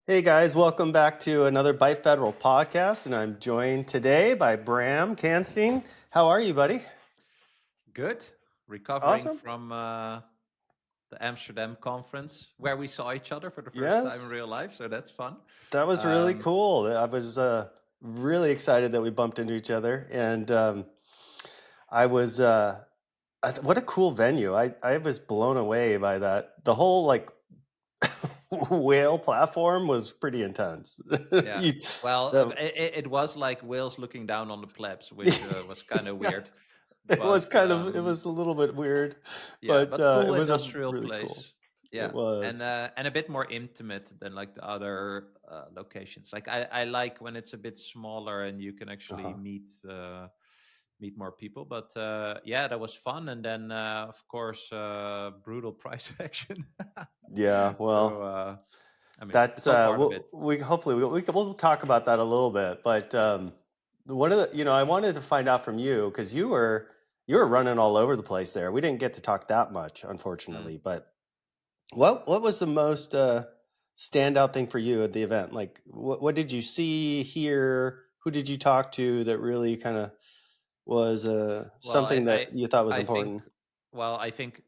Hey guys, welcome back to another Byte Federal podcast, and I'm joined today by Bram Kanstein. How are you, buddy? Good. Recovering Awesome. from the Amsterdam conference where we saw each other for the first time in Yes, real life. So that's fun. that was really Um, cool. I was really excited that we bumped into each other, and I was what a cool venue. I was blown away by that. The whole whale platform was pretty intense. yeah. You- Well, the- it was like whales looking down on the plebs, which was kind of weird. yes, But it was a little bit weird, yeah, but but it cool was a industrial really cool. place. It Yeah, was. and a bit more intimate than like the other locations. Like I like when it's a bit smaller and you can actually Uh-huh. meet more people. But yeah, that was fun. And then of course brutal price action. Yeah, So well, I mean, that's it's all part of it. we hopefully we'll talk about that a little bit, but one of the I wanted to find out from you because you were running all over the place there. We didn't get to talk that much, Mm. unfortunately, but what was the most standout thing for you at the event? Like what did you see, hear? Who did you talk to that really kind of was Well, something that you thought was I think important? I think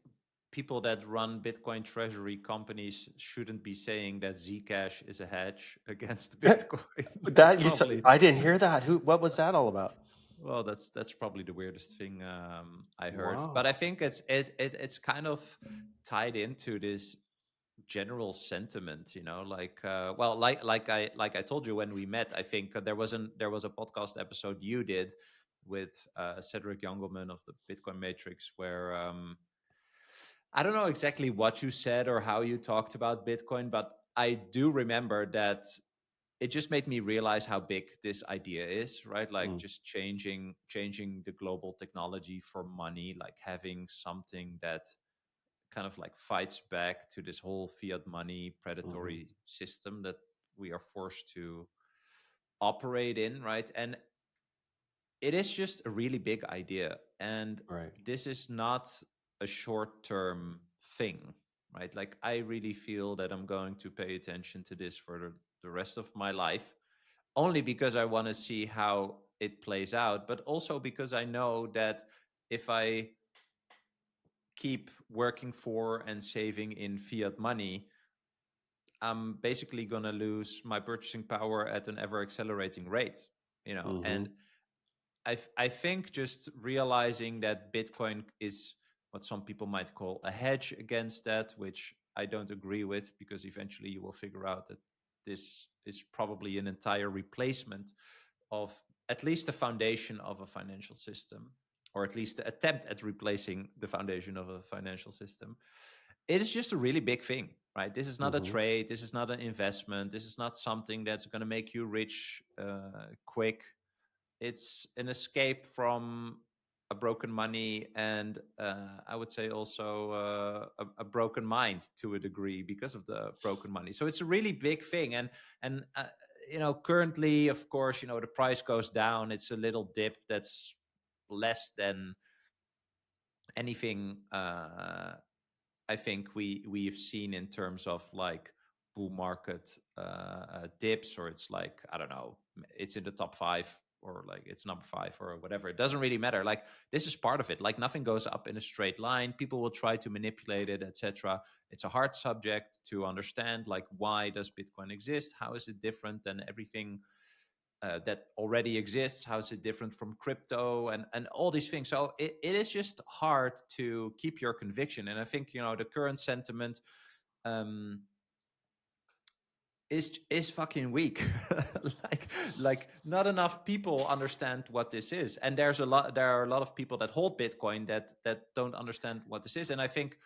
people that run Bitcoin treasury companies shouldn't be saying that Zcash is a hedge against Bitcoin. That's That probably I didn't hear that. What was that all about? well, that's probably the weirdest thing I heard. But I Wow. think it's kind of tied into this general sentiment, like well, like I told you when we met. I think there was a podcast episode you did with Cedric Youngelman of the Bitcoin Matrix, where I don't know exactly what you said or how you talked about Bitcoin, but I do remember that it just made me realize how big this idea is, right? Like Mm, just changing the global technology for money, like having something that kind of like fights back to this whole fiat money mhm. predatory system that we are forced to operate in, right? And it is just a really big idea. And Right. this is not a short term thing, right? Like, I really feel that I'm going to pay attention to this for the rest of my life, only because I want to see how it plays out, but also because I know that if I keep working for and saving in fiat money, I'm basically going to lose my purchasing power at an ever accelerating rate, and Mhm. I think just realizing that Bitcoin is what some people might call a hedge against that, which I don't agree with, because eventually you will figure out that this is probably an entire replacement of at least the foundation of a financial system, or at least the attempt at replacing the foundation of a financial system. It is just a really big thing, right? This is not a Mhm. trade. This is not an investment. This is not something that's going to make you rich quick. It's an escape from a broken money, and I would say also a broken mind to a degree because of the broken money. So it's a really big thing. And currently, of course, the price goes down. It's a little dip that's less than anything I think we've seen in terms of like bull market dips, or it's like, I don't know, it's in the top five, or like it's number five or whatever. It doesn't really matter. Like, this is part of it. Like, nothing goes up in a straight line. People will try to manipulate it, etc. It's a hard subject to understand. Like, why does Bitcoin exist? How is it different than everything that already exists? How is it different from crypto, and all these things? So it is just hard to keep your conviction. And I think the current sentiment um, is fucking weak. like not enough people understand what this is, and there are a lot of people that hold Bitcoin that don't understand what this is. And I think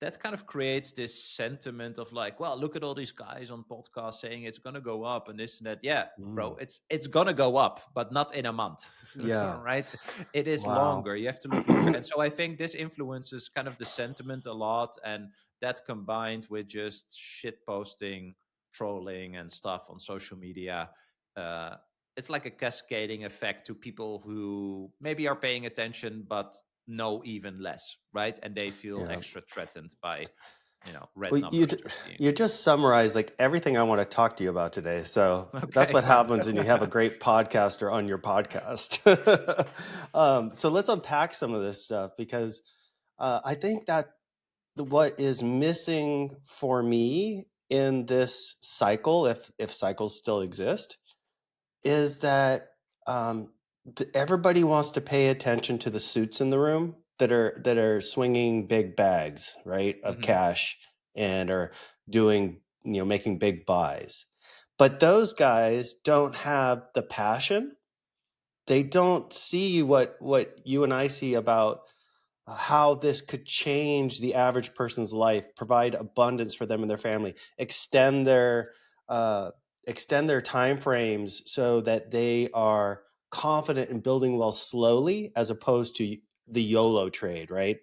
that kind of creates this sentiment of like, well, look at all these guys on podcasts saying it's going to go up and this and that. Yeah, bro, Mm. it's going to go up, but not in a month. Yeah. Right? It is Wow. longer. You have to look longer. And so I think this influences kind of the sentiment a lot, and that combined with just shit posting, trolling and stuff on social media, uh, it's like a cascading effect to people who maybe are paying attention but know even less, right? And they feel Yeah. extra threatened by red Well, numbers you're seeing. you just summarized like everything I want to talk to you about today. So that's Okay, what fun. happens when you have a great podcaster on your podcast. So let's unpack some of this stuff because I think that what is missing for me in this cycle, if cycles still exist, is that everybody wants to pay attention to the suits in the room that are swinging big bags, right, of Hmm. cash and are doing, making big buys. But those guys don't have the passion. They don't see what you and I see about how this could change the average person's life, provide abundance for them and their family, uh, extend their time frames so that they are confident in building wealth slowly, as opposed to the YOLO trade, right?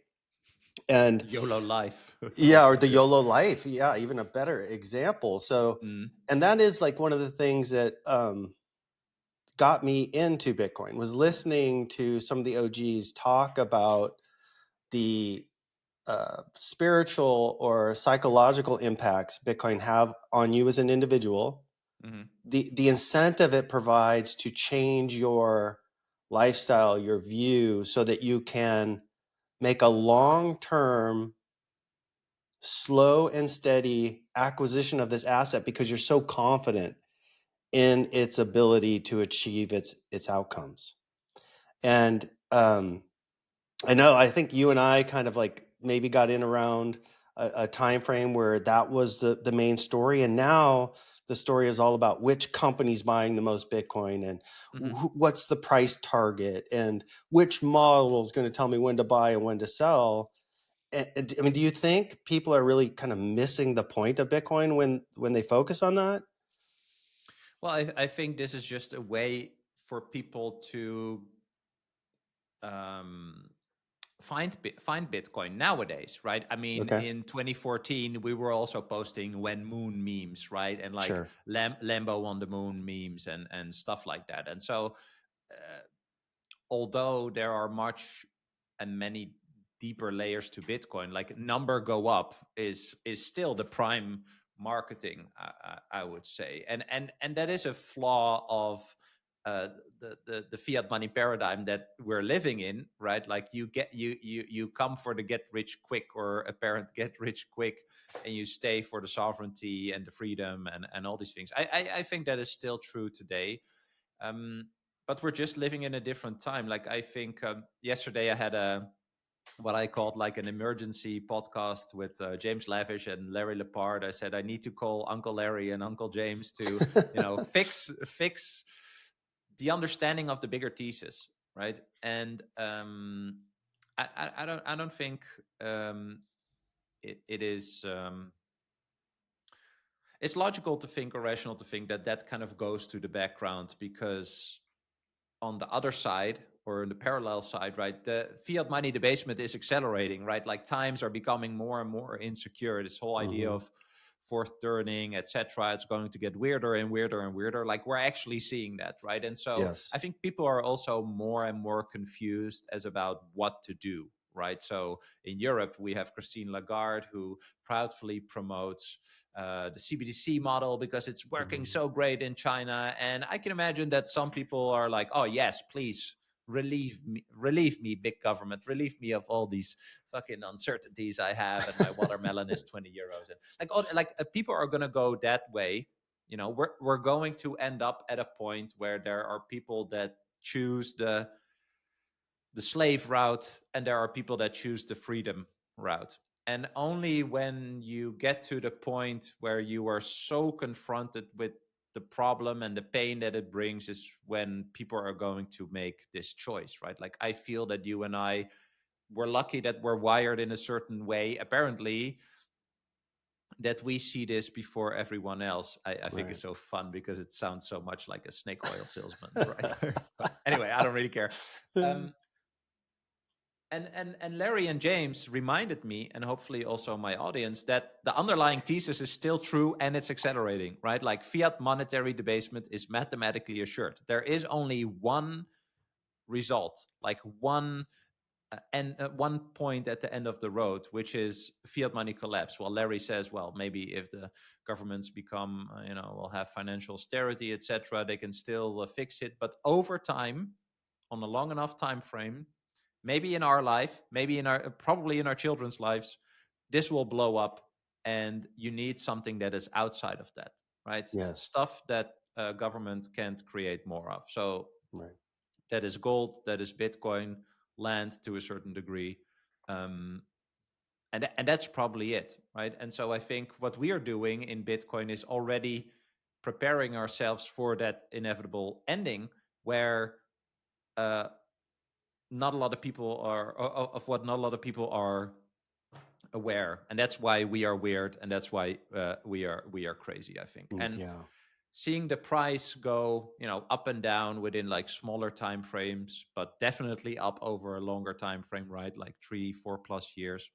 And YOLO life, yeah, or also the good. YOLO life, yeah, even a better example. So, Mm. and that is like one of the things that got me into Bitcoin was listening to some of the OGs talk about the spiritual or psychological impacts Bitcoin have on you as an individual, Hmm. the incentive it provides to change your lifestyle, your view, so that you can make a long-term, slow and steady acquisition of this asset because you're so confident in its ability to achieve its outcomes. And I think you and I kind of like maybe got in around a time frame where that was the main story, and now the story is all about which company's buying the most Bitcoin and Hmm. what's the price target and which model is going to tell me when to buy and when to sell. I mean, do you think people are really kind of missing the point of Bitcoin when they focus on that? Well, I think this is just a way for people to um, find Bitcoin nowadays, right? I mean, Okay, in 2014, we were also posting when moon memes, right? And like sure. Lambo on the moon memes and stuff like that. And so, uh, although there are many deeper layers to Bitcoin, like number go up is still the prime marketing, I would say, and that is a flaw of uh, the fiat money paradigm that we're living in, right? Like you come for the get rich quick or apparent get rich quick, and you stay for the sovereignty and the freedom and all these things. I think that is still true today. Um, but we're just living in a different time. Like I think yesterday I had a what I called like an emergency podcast with James Lavish and Larry Lepard. I said I need to call Uncle Larry and Uncle James to fix the understanding of the bigger thesis, right? And I don't think it is. It's logical to think or rational to think that that kind of goes to the background because on the other side or in the parallel side, right, the fiat money debasement is accelerating, right? Like times are becoming more and more insecure. This whole idea Hmm. of fourth turning, etc., it's going to get weirder and weirder and weirder. Like we're actually seeing that, right? And so I Yes. think people are also more and more confused as about what to do. Right. So in Europe, we have Christine Lagarde, who proudly promotes the CBDC model because it's working Mhm. so great in China. And I can imagine that some people are like, oh, yes, please relieve me, big government, relieve me of all these fucking uncertainties I have. And my watermelon is 20 euros. And people are going to go that way. We're going to end up at a point where there are people that choose the slave route and there are people that choose the freedom route. And only when you get to the point where you are so confronted with the problem and the pain that it brings is when people are going to make this choice, right? Like I feel that you and I were lucky that we're wired in a certain way, apparently, that we see this before everyone else. I think Right. is so fun because it sounds so much like a snake oil salesman, right? But anyway, I don't really care. Um, and Larry and James reminded me, and hopefully also my audience, that the underlying thesis is still true and it's accelerating, right? Like fiat monetary debasement is mathematically assured. There is only one result, like one and one point at the end of the road, which is fiat money collapse. Well, Larry says, well, maybe if the governments become, will have financial austerity, etc., they can still fix it. But over time, on a long enough time frame, maybe in our life, maybe probably in our children's lives, this will blow up, and you need something that is outside of that, right? Yes. Stuff that government can't create more of. So Right. that is gold, that is Bitcoin, land to a certain degree. Um, and that's probably it, right? And so I think what we are doing in Bitcoin is already preparing ourselves for that inevitable ending, where uh, not a lot of people are of what not a lot of people are aware, and that's why we are weird, and that's why we are crazy, I think. And Yeah. seeing the price go up and down within like smaller time frames, but definitely up over a longer time frame, right, like 3-4+ years,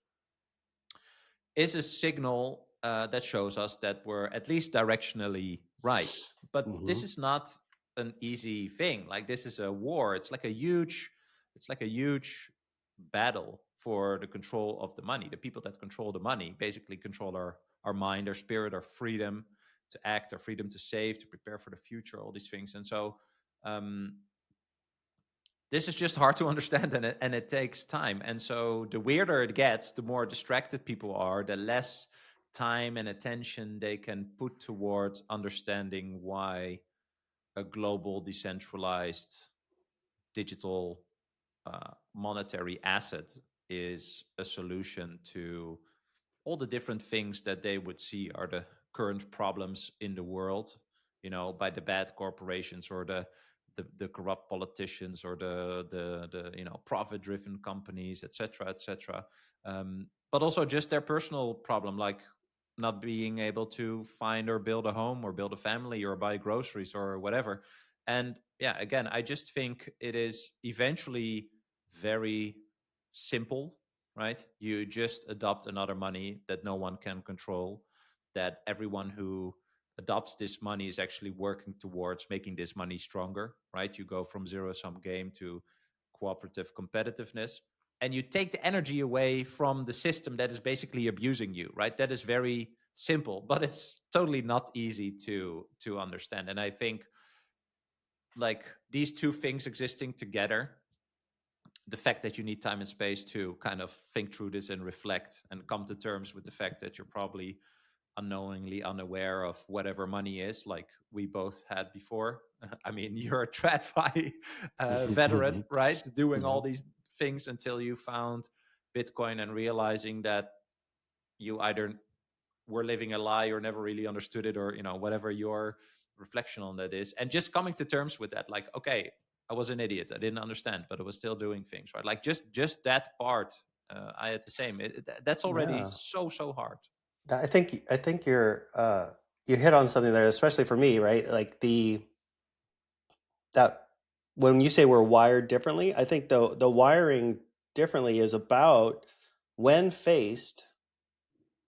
is a signal that shows us that we're at least directionally right. But Hmm. this is not an easy thing. Like, this is a war. It's like a huge battle for the control of the money. The people that control the money basically control our mind, our spirit, our freedom to act, our freedom to save, to prepare for the future, all these things. And so um, this is just hard to understand, and it takes time. And so the weirder it gets, the more distracted people are, the less time and attention they can put towards understanding why a global decentralized digital monetary asset is a solution to all the different things that they would see are the current problems in the world, by the bad corporations, or the corrupt politicians, or the profit driven companies, etc., etc. But also just their personal problem, like not being able to find or build a home or build a family or buy groceries or whatever. And yeah, again, I just think it is eventually very simple, right? You just adopt another money that no one can control, that everyone who adopts this money is actually working towards making this money stronger, right? You go from zero sum game to cooperative competitiveness, and you take the energy away from the system that is basically abusing you, right? That is very simple, but it's totally not easy to understand. And I think, like, these two things existing together, the fact that you need time and space to kind of think through this and reflect and come to terms with the fact that you're probably unknowingly unaware of whatever money is, like we both had before. I mean, you're a TradFi veteran, right? Doing all Yeah. these things until you found Bitcoin and realizing that you either were living a lie or never really understood it, or whatever your reflection on that is, and just coming to terms with that, like, okay, I was an idiot, I didn't understand, but I was still doing things right. Like, just that part, I had the same. That's already Yeah. so hard. I think you hit on something there, especially for me, right? Like that when you say we're wired differently, I think the wiring differently is about when faced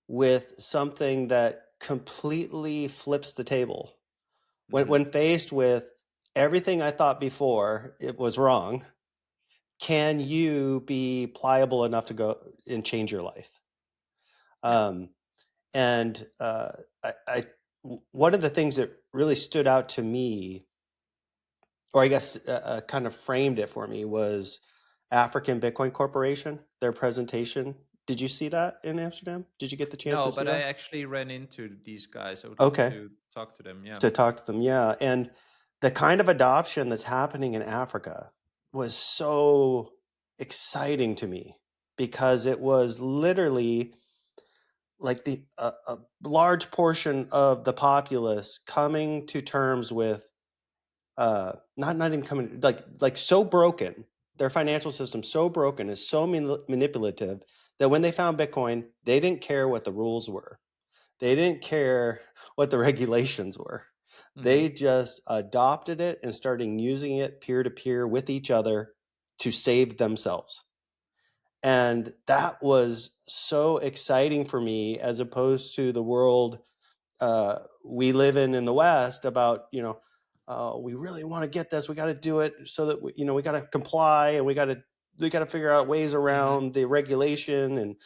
with something that completely flips the table. When Hmm. when faced with everything I thought before it was wrong, can you be pliable enough to go and change your life? Yeah. Um, and one of the things that really stood out to me, or I guess kind of framed it for me, was African Bitcoin Corporation, their presentation. Did you see that in Amsterdam? Did you get the chance No, to see but I that? actually ran into these guys. I would love Okay, to talk to them. Yeah. to talk to them, yeah. And the kind of adoption that's happening in Africa was so exciting to me because it was literally like a large portion of the populace coming to terms with not even coming, like so broken, their financial system so broken, is so manipulative, that when they found Bitcoin, they didn't care what the rules were, they didn't care what the regulations were. Hmm. They just adopted it and started using it peer to peer with each other to save themselves. And that was so exciting for me, as opposed to the world we live in the West, about, we really want to get this, we got to do it so that we got to comply, and we got to they got to figure out ways Mm-hmm. around the regulation, and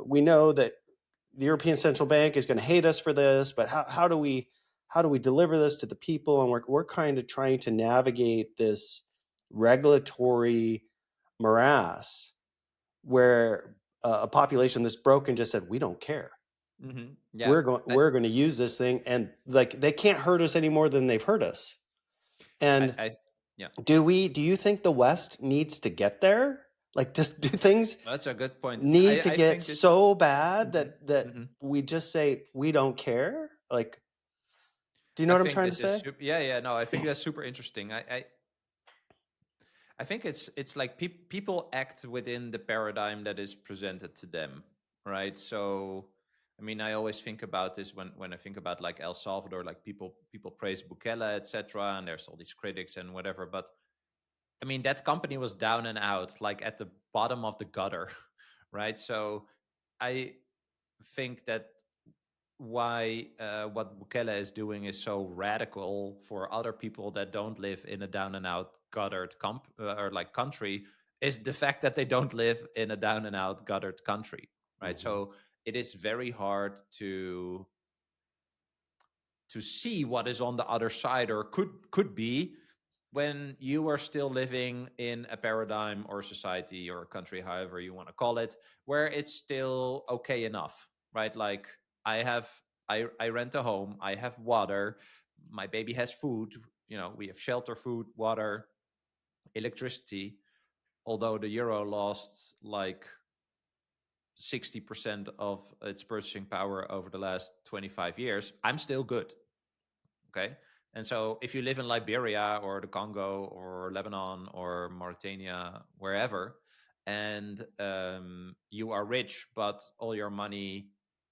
we know that the European Central Bank is going to hate us for this, but how do we deliver this to the people? And we're kind of trying to navigate this regulatory morass where a population that's broken just said, we don't care. Mm-hmm. Yeah. We're going to use this thing, and like they can't hurt us any more than they've hurt us. And I yeah. do you think the West needs to get there? Like, do things That's a good point. need to I get think this. so bad Mm-hmm. that Mm-hmm. we just say we don't care? Like, do you know I what I'm think trying to this is say? super, yeah, yeah. No, I think that's super interesting. I think it's like people act within the paradigm that is presented to them, right? So, I mean, I always think about this when I think about like El Salvador, like people praise Bukele, etc., and there's all these critics and whatever. But I mean, that company was down and out, like at the bottom of the gutter, right? So, I think that why what Bukele is doing is so radical for other people that don't live in a down and out guttered or like country is the fact that they don't live in a down and out guttered country, right? Hmm. So it is very hard to see what is on the other side or could be when you are still living in a paradigm or society or a country, however you want to call it, where it's still okay enough, right? Like I rent a home, I have water, my baby has food, we have shelter, food, water, electricity. Although the euro lost like 60% of its purchasing power over the last 25 years, I'm still good. Okay. And so if you live in Liberia or the Congo or Lebanon or Mauritania, wherever, and you are rich, but all your money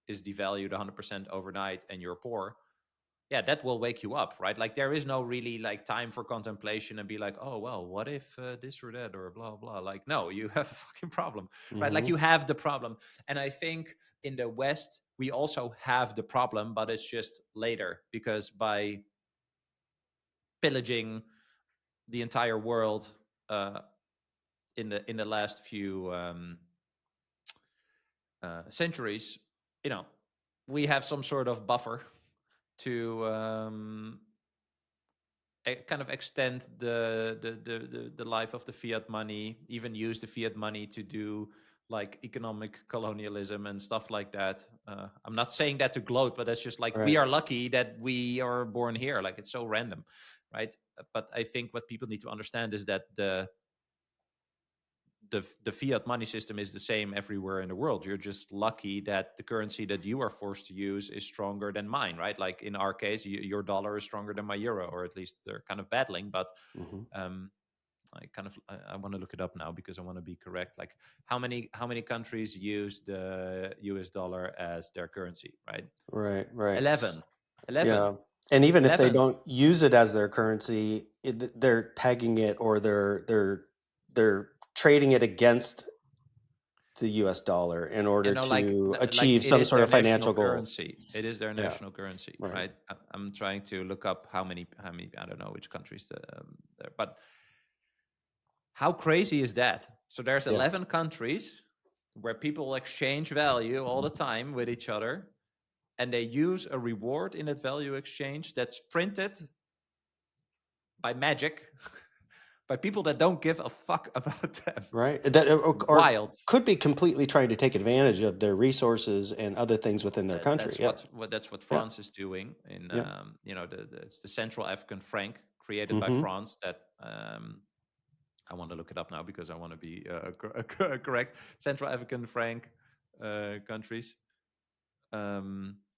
is devalued 100% overnight and you're poor, yeah, that will wake you up, right? Like there is no really like time for contemplation and be like, oh, well, what if this or that or blah, blah. Like, no, you have a fucking problem, right? Like Hmm. you have the problem. And I think in the West, we also have the problem, but it's just later because by pillaging the entire world uh, in the last few centuries, you know, we have some sort of buffer to kind of extend the life of the fiat money, even use the fiat money to do like economic colonialism and stuff like that. I'm not saying that to gloat, but that's just like we Right. are lucky that we are born here. Like it's so random, right? But I think what people need to understand is that the fiat money system is the same everywhere in the world. You're just lucky that the currency that you are forced to use is stronger than mine, right? Like in our case, your dollar is stronger than my euro, or at least they're kind of battling. But Hmm. um, I want to look it up now because I want to be correct. Like how many countries use the US dollar as their currency, right? Right. Right. 11, 11, Yeah. And even if they 11. don't use it as their currency, they're pegging it, or they're trading it against the US dollar in order to Like achieve it some is sort their of national financial goals. currency. It is their Yeah. national currency, Right. right? I'm trying to look up how many. I don't know which countries there, but how crazy is that? So there's Yeah. 11 countries where people exchange value all the time with each other, and they use a reward in that value exchange that's printed by magic by people that don't give a fuck about them. Right. That or Wild. could be completely trying to take advantage of their resources and other things within their country. That's Yeah. what Yeah. France is doing in Yeah. it's the Central African franc created by Hmm. France that I want to look it up now because I want to be correct. Central African franc countries.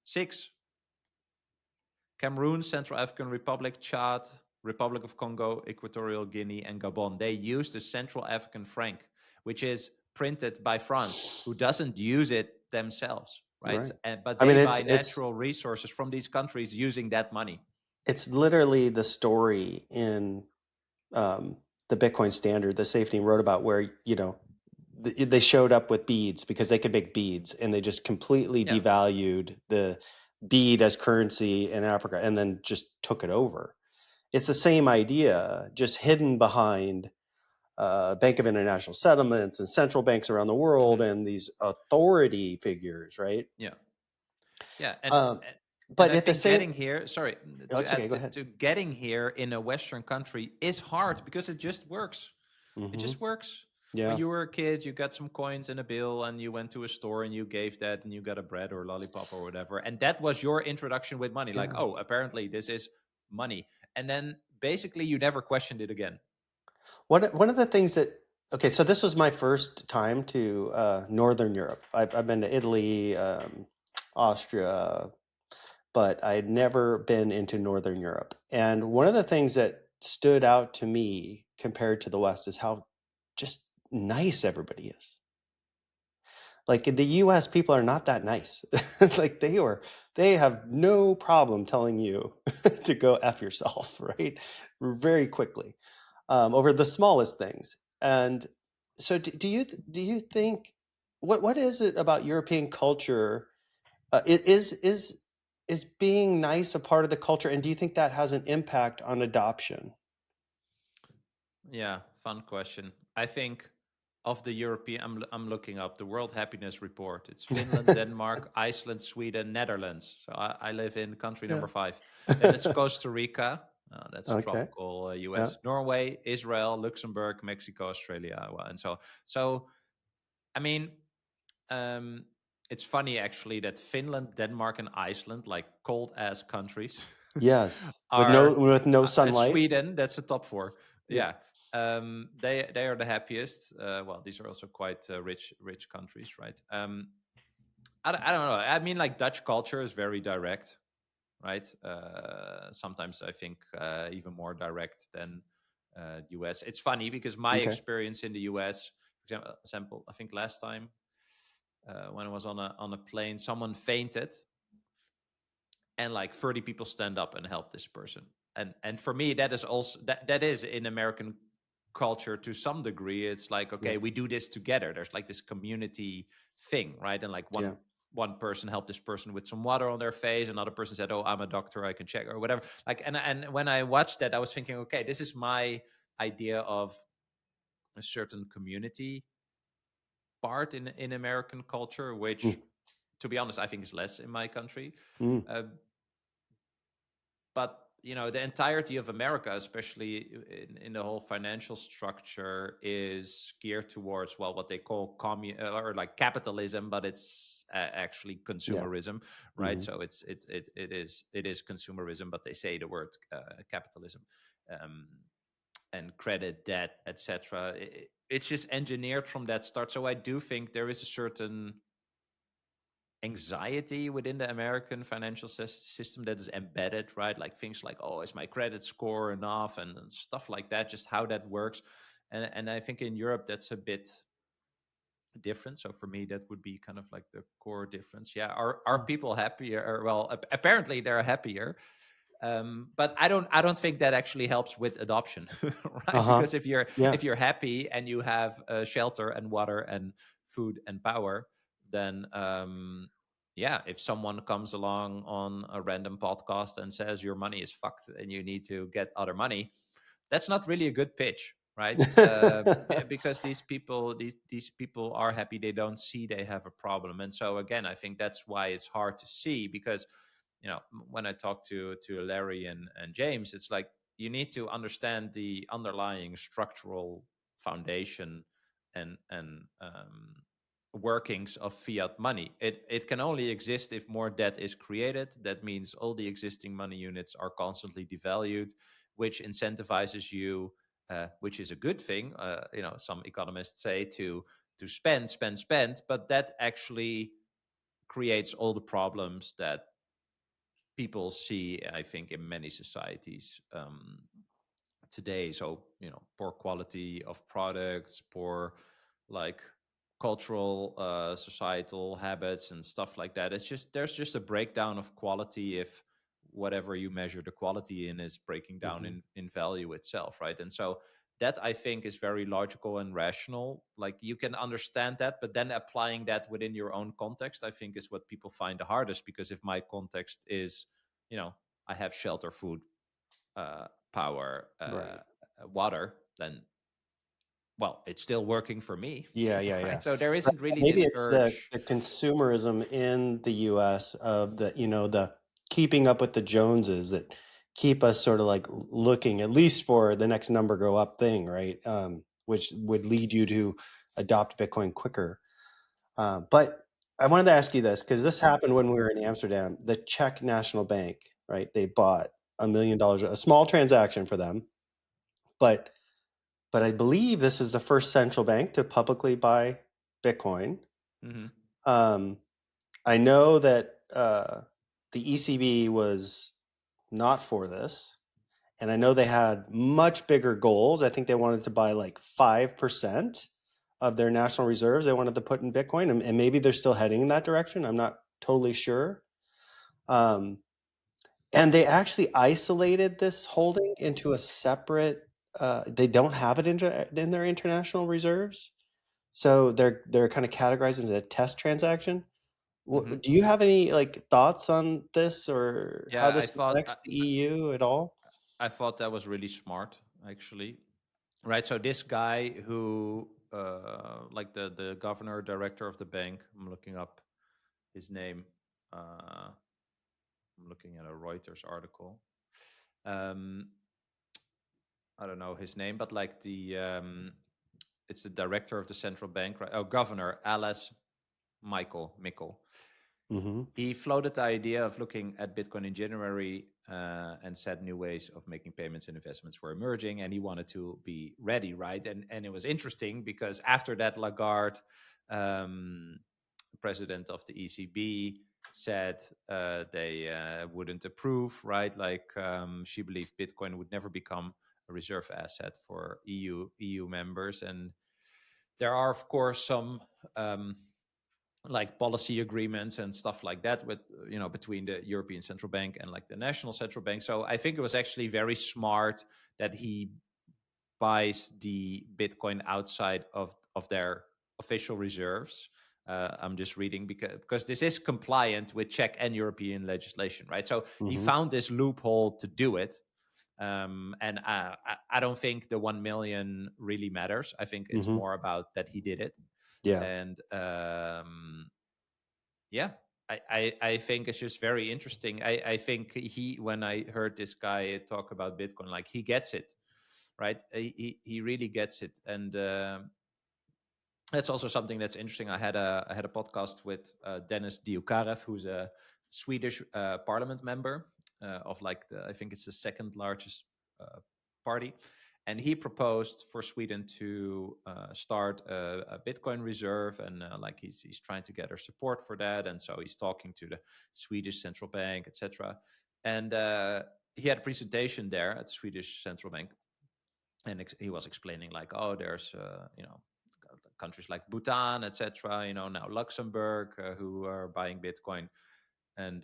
Six: Cameroon, Central African Republic, Chad, Republic of Congo, Equatorial Guinea, and Gabon. They use the Central African franc, which is printed by France, who doesn't use it themselves, right? Right. But I mean, they it's buy it's natural resources from these countries using that money. it's literally the story in um, the Bitcoin Standard that Safety wrote about, where they showed up with beads because they could make beads, and they just completely Yeah. devalued the bead as currency in Africa, and then just took it over. It's the same idea, just hidden behind Bank of International Settlements and central banks around the world Mhm. and these authority figures, right? Yeah. Yeah, Um, and but I at the think same, getting here, sorry, oh, to it's okay. add Go ahead. to getting here in a Western country is hard because it just works. It Hmm. just works. When Yeah. you were a kid, you got some coins and a bill, and you went to a store and you gave that, and you got a bread or lollipop or whatever, and that was your introduction with money. Like, Yeah. oh, apparently this is money, and then basically you never questioned it again. One of the things that, okay, so this was my first time to Northern Europe. I've been to Italy, Austria, but I'd never been into Northern Europe. And one of the things that stood out to me compared to the West is how just nice everybody is. Like in the US, people are not that nice. Like they have no problem telling you to go F yourself, right? Very quickly, over the smallest things. And so do you think, what is it about European culture? Is being nice a part of the culture? And do you think that has an impact on adoption? Yeah, fun question. I think of the European, I'm looking up the World Happiness Report. It's Finland, Denmark, Iceland, Sweden, Netherlands. So I live in country Yeah. number 5. Then it's Costa Rica. That's Okay. tropical Yeah. US. Norway, Israel, Luxembourg, Mexico, Australia. Well, and so I mean, um, it's funny actually that Finland, Denmark, and Iceland, like cold ass countries, Yes. are With no and sunlight. Sweden. That's the top 4. Yeah. Yeah, they are the happiest. Well, these are also quite rich countries, right? I don't know. I mean, like Dutch culture is very direct, right? Sometimes I think even more direct than US. It's funny because my Okay. experience in the US, for example, I think last time when I was on a plane, someone fainted, and like 30 people stand up and help this person. And for me, that is also that is in American culture to some degree. It's like, Yeah. okay, we do this together. There's like this community thing, right? And like Yeah. one person helped this person with some water on their face, another person said, oh, I'm a doctor, I can check, or whatever. Like, and when I watched that, I was thinking, okay, this is my idea of a certain community part in American culture, Mm, which, to be honest, I think is less in my country. mm, uh, but the entirety of America, especially in the whole financial structure, is geared towards, well, what they call or like capitalism, but it's actually yeah. consumerism, right? Hmm. So it is consumerism, but they say the word capitalism, um, and credit, debt, etc. It's just engineered from that start. So I do think there is a certain anxiety within the American financial system that is embedded, right? Like things like, oh, is my credit score enough, and stuff like that, just how that works. And I think in Europe that's a bit different. So for me, that would be kind of like the core difference. Yeah, are people happier? Or, well, apparently they're happier. But I don't think that actually helps with adoption, right? Uh-huh. Because if you're Yeah. if you're happy and you have shelter and water and food and power, then yeah, if someone comes along on a random podcast and says your money is fucked and you need to get other money, that's not really a good pitch, right? Because these people are happy. They don't see they have a problem. And so again, I think that's why it's hard to see, because when I talk to Larry and James, it's like you need to understand the underlying structural foundation and workings of fiat money. It can only exist if more debt is created. That means all the existing money units are constantly devalued, which incentivizes you, which is a good thing. Some economists say to spend, but that actually creates all the problems that people see, I think, in many societies today. So poor quality of products, poor like cultural societal habits and stuff like that. There's just a breakdown of quality if whatever you measure the quality in is breaking down Hmm. in value itself, right? And so that, I think, is very logical and rational. Like, you can understand that, but then applying that within your own context, I think, is what people find the hardest. Because if my context is, I have shelter, food, power, Right. water, then well, it's still working for me, Yeah, yeah, yeah. right? So there Right. isn't really Maybe this it's urge. the consumerism in the US of the, the keeping up with the Joneses that keep us sort of like looking at least for the next number go up thing, right? Which would lead you to adopt Bitcoin quicker. But I wanted to ask you this because this happened when we were in Amsterdam. The Czech National Bank, right? They bought $1 million, a small transaction for them, but I believe this is the first central bank to publicly buy Bitcoin. Hmm. Um, I know that the ECB was not for this, and I know they had much bigger goals. I think they wanted to buy like 5% of their national reserves. They wanted to put in Bitcoin, and maybe they're still heading in that direction. I'm not totally sure. Um, and they actually isolated this holding into a separate. They don't have it in their international reserves, so they're kind of categorized as a test transaction. Hmm. Do you have any like thoughts on this or how Yeah, this affects the EU at all? I thought that was really smart, actually. Right. So this guy who, like the governor director of the bank, I'm looking up his name. Uh, I'm looking at a Reuters article. Um, I don't know his name, but like it's the director of the central bank, right? Oh, Governor Alice Michael. Mm-hmm. He floated the idea of looking at Bitcoin in January and said new ways of making payments and investments were emerging, and he wanted to be ready, right? And it was interesting because after that, Lagarde, um, president of the ECB, said they wouldn't approve, right? Like she believed Bitcoin would never become a reserve asset for EU members, and there are of course some. Like policy agreements and stuff like that with between the European Central Bank and like the national central bank. So I think it was actually very smart that he buys the Bitcoin outside of their official reserves. I'm just reading because this is compliant with Czech and European legislation, right? So he Mm-hmm. found this loophole to do it. And I don't think the 1 million really matters. I think it's Mm-hmm. more about that he did it. Yeah. And yeah, I think it's just very interesting. I think when I heard this guy talk about Bitcoin, like he gets it, right? He really gets it. And that's also something that's interesting. I had a podcast with Dennis Diukarev, who's a Swedish parliament member of like I think it's the second largest party, and he proposed for Sweden to start a Bitcoin reserve, and like he's trying to get our support for that, and so he's talking to the Swedish central bank, etc. And he had a presentation there at the Swedish central bank, and he was explaining like, oh, there's countries like Bhutan, etc. Now Luxembourg who are buying Bitcoin, and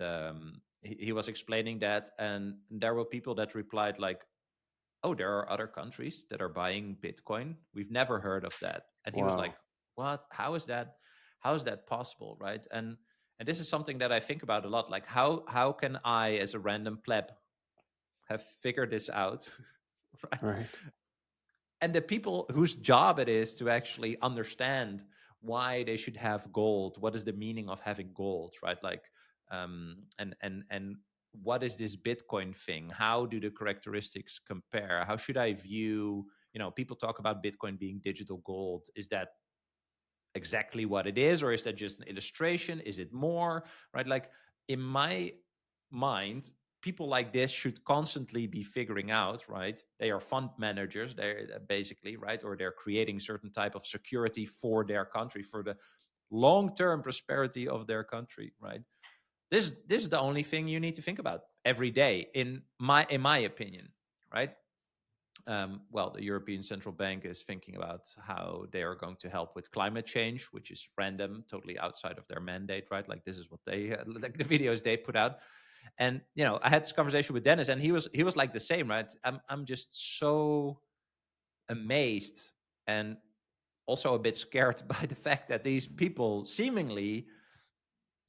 he was explaining that, and there were people that replied like, oh, there are other countries that are buying Bitcoin. We've never heard of that. And he was like, Wow. what? How is that? How is that possible, right? And this is something that I think about a lot. Like, how can I, as a random pleb, have figured this out, right? Right. And the people whose job it is to actually understand why they should have gold, what is the meaning of having gold, right? Like and what is this Bitcoin thing, how do the characteristics compare, how should I view, people talk about Bitcoin being digital gold. Is that exactly what it is, or is that just an illustration? Is it more, right? Like in my mind, people like this should constantly be figuring out, right? They are fund managers, they're basically, right, or they're creating certain type of security for their country, for the long-term prosperity of their country, right? This is the only thing you need to think about every day, in my opinion, right? Well, the European Central Bank is thinking about how they are going to help with climate change, which is random, totally outside of their mandate, right? Like this is what they like the videos they put out. And I had this conversation with Dennis, and he was like the same, right? I'm just so amazed and also a bit scared by the fact that these people seemingly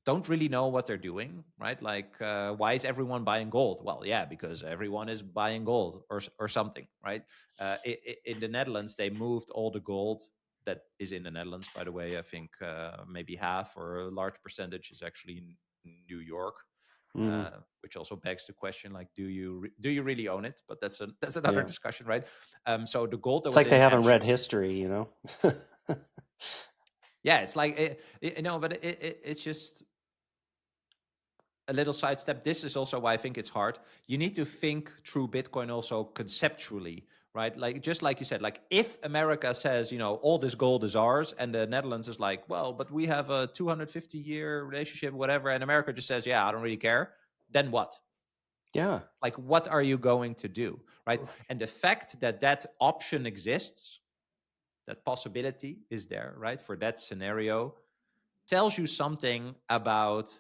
don't really know what they're doing, right? Like, why is everyone buying gold? Well, yeah, because everyone is buying gold or something, right? In the Netherlands, they moved all the gold that is in the Netherlands, by the way. I think maybe half or a large percentage is actually in New York, Mm. which also begs the question, like, do you really own it? But that's another Yeah. discussion, right? So the gold that It's was like they in haven't read Amsterdam, history, you know? yeah, it's like but it's just a little sidestep. This is also why I think it's hard. You need to think through Bitcoin also conceptually, right? Like, just like you said, like, if America says, all this gold is ours, and the Netherlands is like, well, but we have a 250-year relationship, whatever, and America just says, yeah, I don't really care, then what? Yeah. Like, what are you going to do, right? And the fact that that option exists, that possibility is there, right, for that scenario, tells you something about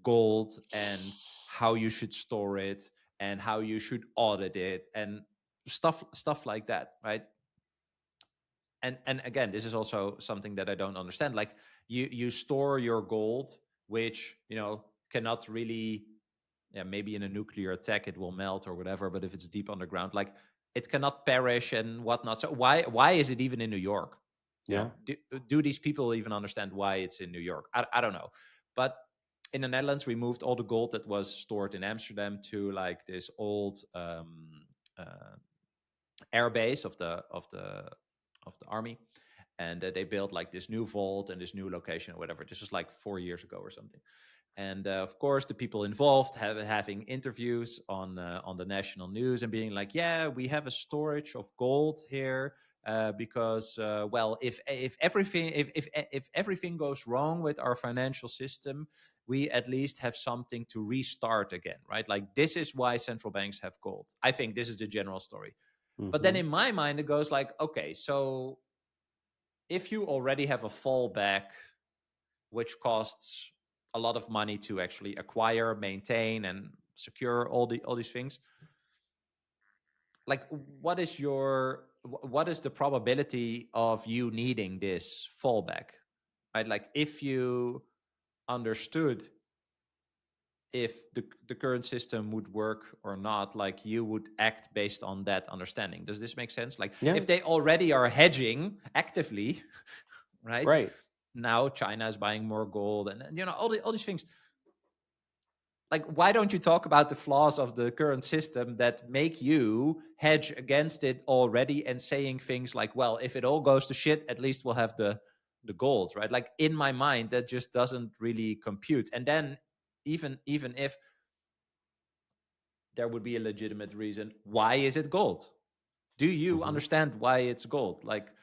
gold and how you should store it and how you should audit it and stuff like that, right? And again, this is also something that I don't understand. Like, you store your gold, which cannot really, yeah, maybe in a nuclear attack it will melt or whatever, but if it's deep underground, like, it cannot perish and whatnot. So why is it even in New York? Yeah. Do these people even understand why it's in New York? I don't know. But in the Netherlands, we moved all the gold that was stored in Amsterdam to, like, this old uh, air base of the army, and they built, like, this new vault and this new location or whatever. This was like 4 years ago or something. And of course, the people involved having interviews on the national news and being like, "Yeah, we have a storage of gold here because, well, if everything if everything goes wrong with our financial system, we at least have something to restart again, right? Like, this is why central banks have gold." I think this is the general story. But then Hmm. in my mind, it goes like, okay, so if you already have a fallback, which costs a lot of money to actually acquire, maintain, and secure all these things. Like, what is the probability of you needing this fallback, right? Like, if you understood if the current system would work or not, like, you would act based on that understanding. Does this make sense? Like, Yeah. if they already are hedging actively, right? Right. Now China is buying more gold, and all these things. Like, why don't you talk about the flaws of the current system that make you hedge against it already, and saying things like, well, if it all goes to shit, at least we'll have the gold, right? Like, in my mind, that just doesn't really compute. And then, even if there would be a legitimate reason, why is it gold? Do you Hmm. understand why it's gold? Like,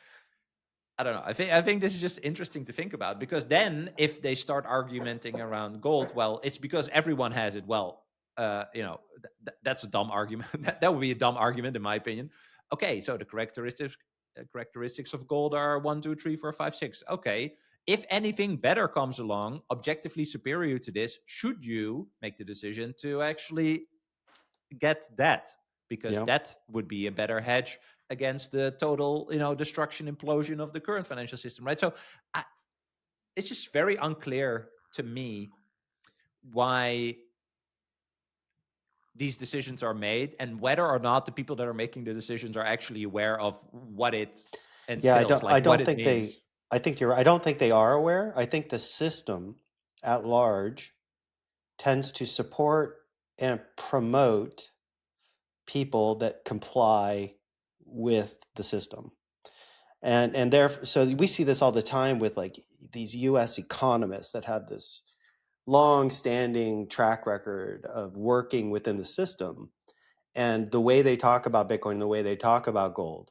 I don't know. I think this is just interesting to think about, because then if they start argumenting around gold, well, it's because everyone has it. Well, that's a dumb argument. that would be a dumb argument, in my opinion. Okay, so the characteristics of gold are 1, 2, 3, 4, 5, 6. Okay, if anything better comes along, objectively superior to this, should you make the decision to actually get that, because Yeah. that would be a better hedge against the total, destruction, implosion of the current financial system, right? So it's just very unclear to me why these decisions are made, and whether or not the people that are making the decisions are actually aware of what it Yeah. entails, like I what don't it think means. I think I don't think they are aware. I think the system at large tends to support and promote people that comply with the system. And there, so we see this all the time with, like, these US economists that have this long standing track record of working within the system, and the way they talk about Bitcoin, the way they talk about gold,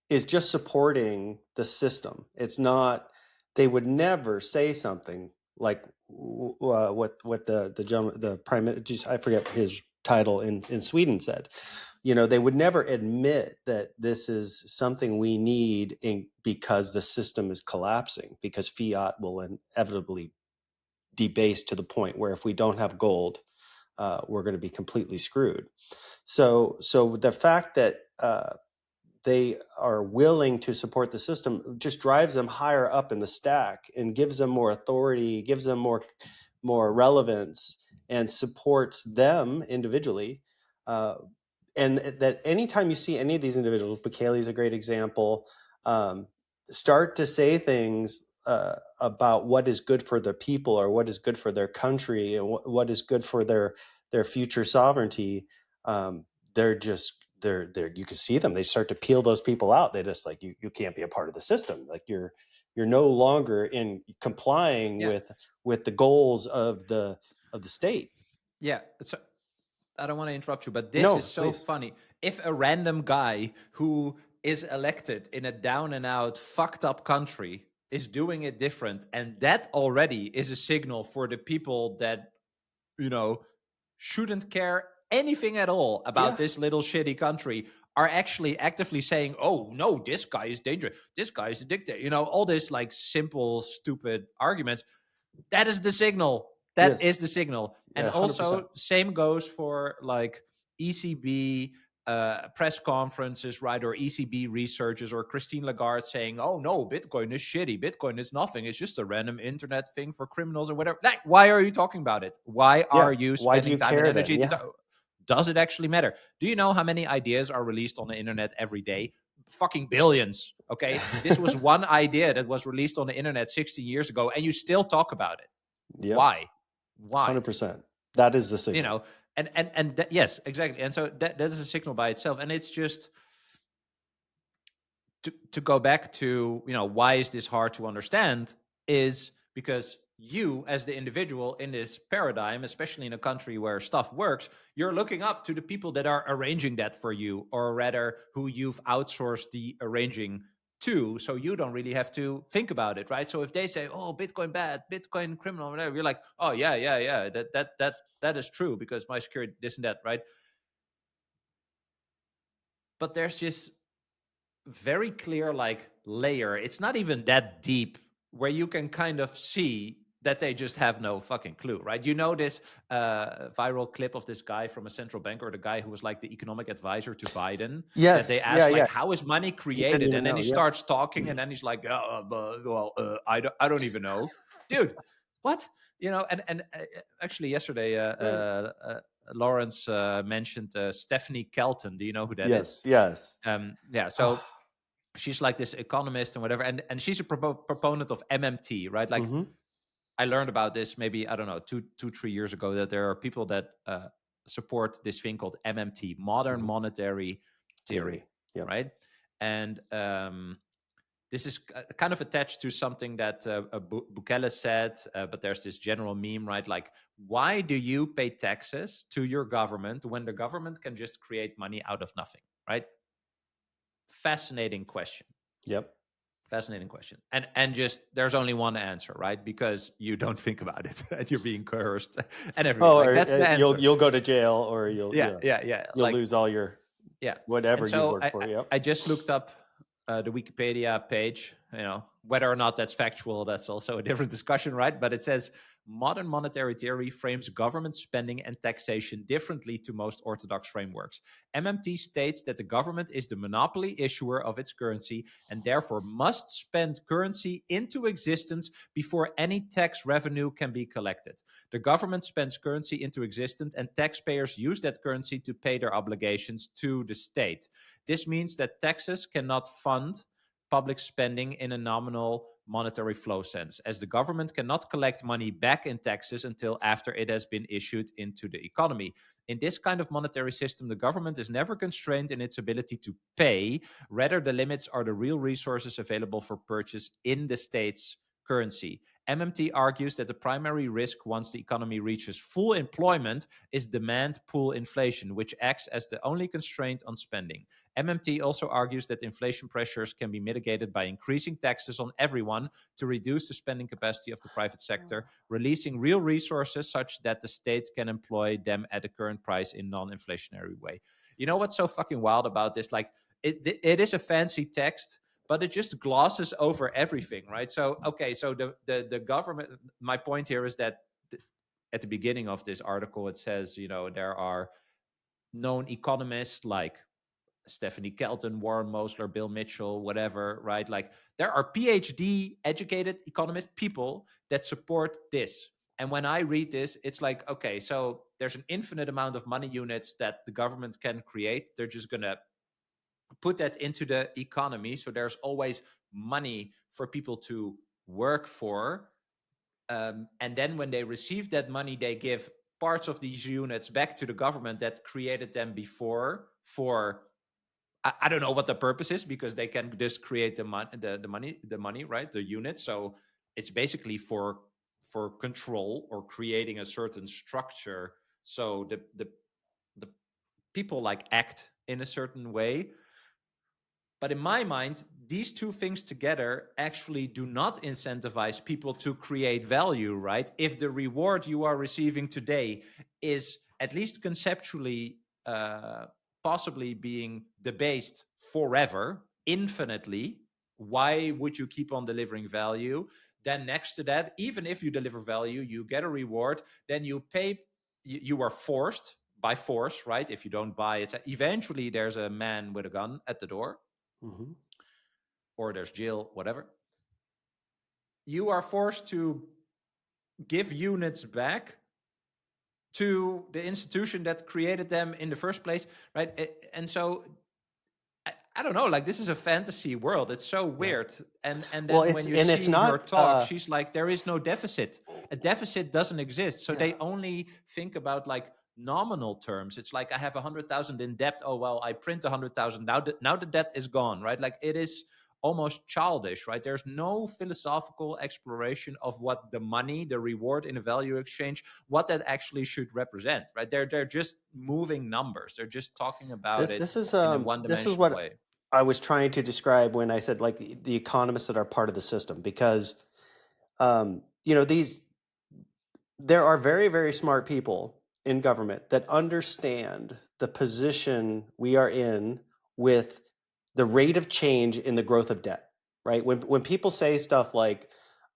is just supporting the system. It's not, they would never say something like what the prime minister, I forget his title in Sweden, said. They would never admit that this is something we need because the system is collapsing, because fiat will inevitably debase to the point where if we don't have gold, we're going to be completely screwed. So the fact that they are willing to support the system just drives them higher up in the stack and gives them more authority, gives them more relevance, and supports them individually. And that anytime you see any of these individuals, Bukele's a great example, start to say things about what is good for the people or what is good for their country and what is good for their future sovereignty, they're you can see them. They start to peel those people out. They just like, you can't be a part of the system. Like you're no longer in complying Yeah. with the goals of the state. Yeah. So I don't want to interrupt you, but this No, is so please. funny. If a random guy who is elected in a down and out, fucked up country is doing it different, and that already is a signal for the people that, shouldn't care anything at all about Yeah. this little shitty country, are actually actively saying, oh no, this guy is dangerous, this guy is a dictator, all this like simple stupid arguments. That is the signal. That Yes. is the signal. And Yeah. 100%. also same goes for like ECB press conferences, right? Or ECB researchers or Christine Lagarde saying, oh no, Bitcoin is shitty. Bitcoin is nothing. It's just a random internet thing for criminals or whatever. Like, why are you talking about it? Why are Yeah. you Why do spending you time and care then? energy to Yeah. talk? Does it actually matter? Do you know how many ideas are released on the internet every day? Fucking billions. Okay. This was one idea that was released on the internet 16 years ago, and you still talk about it. Yep. Why? 100%. That is the signal. Yes, exactly. And so that is a signal by itself. And it's just to go back to, why is this hard to understand, is because you as the individual in this paradigm, especially in a country where stuff works, you're looking up to the people that are arranging that for you, or rather who you've outsourced the arranging to, so you don't really have to think about it, right? So if they say, oh, Bitcoin bad, Bitcoin criminal, whatever, you're like, oh yeah, that is true because my security, this and that, right? But there's just very clear like layer. It's not even that deep where you can kind of see that they just have no fucking clue, right? This viral clip of this guy from a central bank, or the guy who was like the economic advisor to Biden, that they Yes. Yeah. asked Yeah. like, how is money He didn't created? even And then know. he Yep. starts talking, and then he's like, I don't even know. Dude, what? Actually yesterday, Lawrence mentioned Stephanie Kelton. Do you know who that is? Yes. Yes. So she's like this economist and whatever, and she's a proponent of MMT, right? Like, Mm-hmm. I learned about this maybe, I don't know, 3 years ago, that there are people that support this thing called MMT, modern Mm-hmm. monetary theory, Theory. Yep. right? And this is kind of attached to something that Bukele said, but there's this general meme, right? Like, why do you pay taxes to your government when the government can just create money out of nothing, right? Fascinating question. Yep. Fascinating question. And just, there's only one answer, right? Because you don't think about it and you're being coerced and everything. Oh, Like, or that's the answer. you'll go to jail, or Yeah. you'll Like, lose all your yeah. whatever And you've so worked for. Yep. I just looked up the Wikipedia page. Whether or not that's factual, that's also a different discussion, right? But it says modern monetary theory frames government spending and taxation differently to most orthodox frameworks. MMT states that the government is the monopoly issuer of its currency and therefore must spend currency into existence before any tax revenue can be collected. The government spends currency into existence, and taxpayers use that currency to pay their obligations to the state. This means that taxes cannot fund public spending in a nominal monetary flow sense, as the government cannot collect money back in taxes until after it has been issued into the economy. In this kind of monetary system, the government is never constrained in its ability to pay. Rather, the limits are the real resources available for purchase in the state's currency. MMT argues that the primary risk once the economy reaches full employment is demand pull inflation, which acts as the only constraint on spending. MMT also argues that inflation pressures can be mitigated by increasing taxes on everyone to reduce the spending capacity of the private sector, releasing real resources such that the state can employ them at a current price in non-inflationary way. You know what's so fucking wild about this? Like, it is a fancy text, but it just glosses over everything, right? So, okay, so the government, my point here is that at the beginning of this article, it says, there are known economists like Stephanie Kelton, Warren Mosler, Bill Mitchell, whatever, right? Like there are PhD educated economist people that support this. And when I read this, it's like, okay, so there's an infinite amount of money units that the government can create. They're just going to put that into the economy. So there's always money for people to work for. And then when they receive that money, they give parts of these units back to the government that created them before for I don't know what the purpose is, because they can just create the money, right? The unit. So it's basically for control or creating a certain structure. So the people like act in a certain way. But in my mind, these two things together actually do not incentivize people to create value, right? If the reward you are receiving today is at least conceptually possibly being debased forever, infinitely, why would you keep on delivering value? Then next to that, even if you deliver value, you get a reward, then you pay, you are forced by force, right? If you don't buy it, eventually there's a man with a gun at the door, or there's jail, whatever. You are forced to give units back to the institution that created them in the first place, right? And so I don't know, like this is a fantasy world. It's so weird. And Well, then when you it's see her not. talk, she's like, there is no deficit. A deficit doesn't exist. So Yeah. they only think about like nominal terms. It's like I have 100,000 in debt. Oh well, I print 100,000. Now the debt is gone, right? Like it is almost childish, right? There's no philosophical exploration of what the money, the reward in a value exchange, what that actually should represent, right? They're just moving numbers. They're just talking about it in a This is one-dimensional what way. I was trying to describe when I said like the economists that are part of the system, because these there are very, very smart people in government that understand the position we are in with the rate of change in the growth of debt, right? When people say stuff like,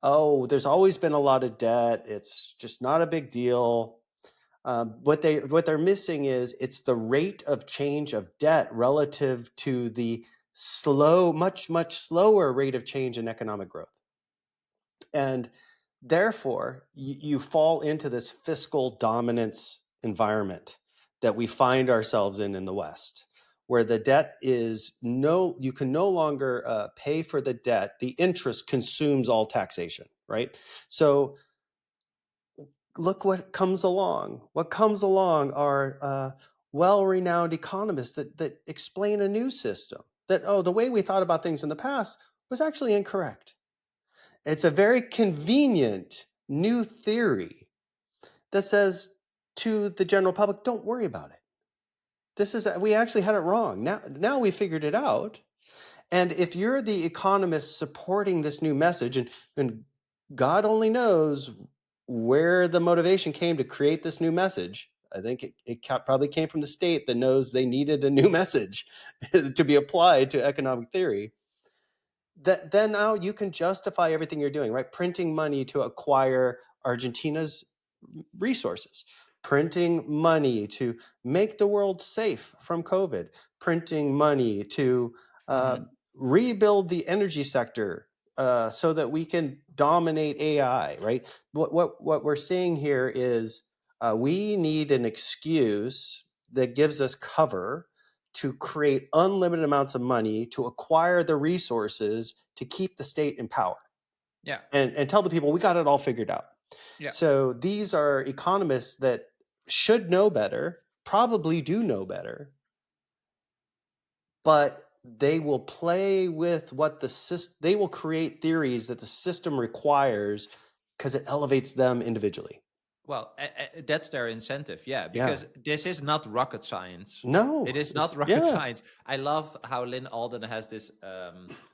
"Oh, there's always been a lot of debt. It's just not a big deal." What they're missing is it's the rate of change of debt relative to the much slower rate of change in economic growth. And therefore, you fall into this fiscal dominance environment that we find ourselves in the West, where the debt is you can no longer pay for the debt. The interest consumes all taxation, right? So look what comes along. What comes along are well-renowned economists that explain a new system, that, oh, the way we thought about things in the past was actually incorrect. It's a very convenient new theory that says to the general public, don't worry about it. We actually had it wrong. Now we figured it out. And if you're the economist supporting this new message, and God only knows where the motivation came to create this new message. I think it probably came from the state that knows they needed a new message to be applied to economic theory. Then now you can justify everything you're doing, right? Printing money to acquire Argentina's resources, printing money to make the world safe from COVID, printing money to rebuild the energy sector so that we can dominate AI, right? What we're seeing here is we need an excuse that gives us cover to create unlimited amounts of money to acquire the resources to keep the state in power. Yeah. And tell the people we got it all figured out. Yeah. So these are economists that should know better, probably do know better, but they will play with what they will create theories that the system requires because it elevates them individually. Well, that's their incentive, yeah, Yeah. because this is not rocket science. No, It is not rocket science. I love how Lynn Alden has this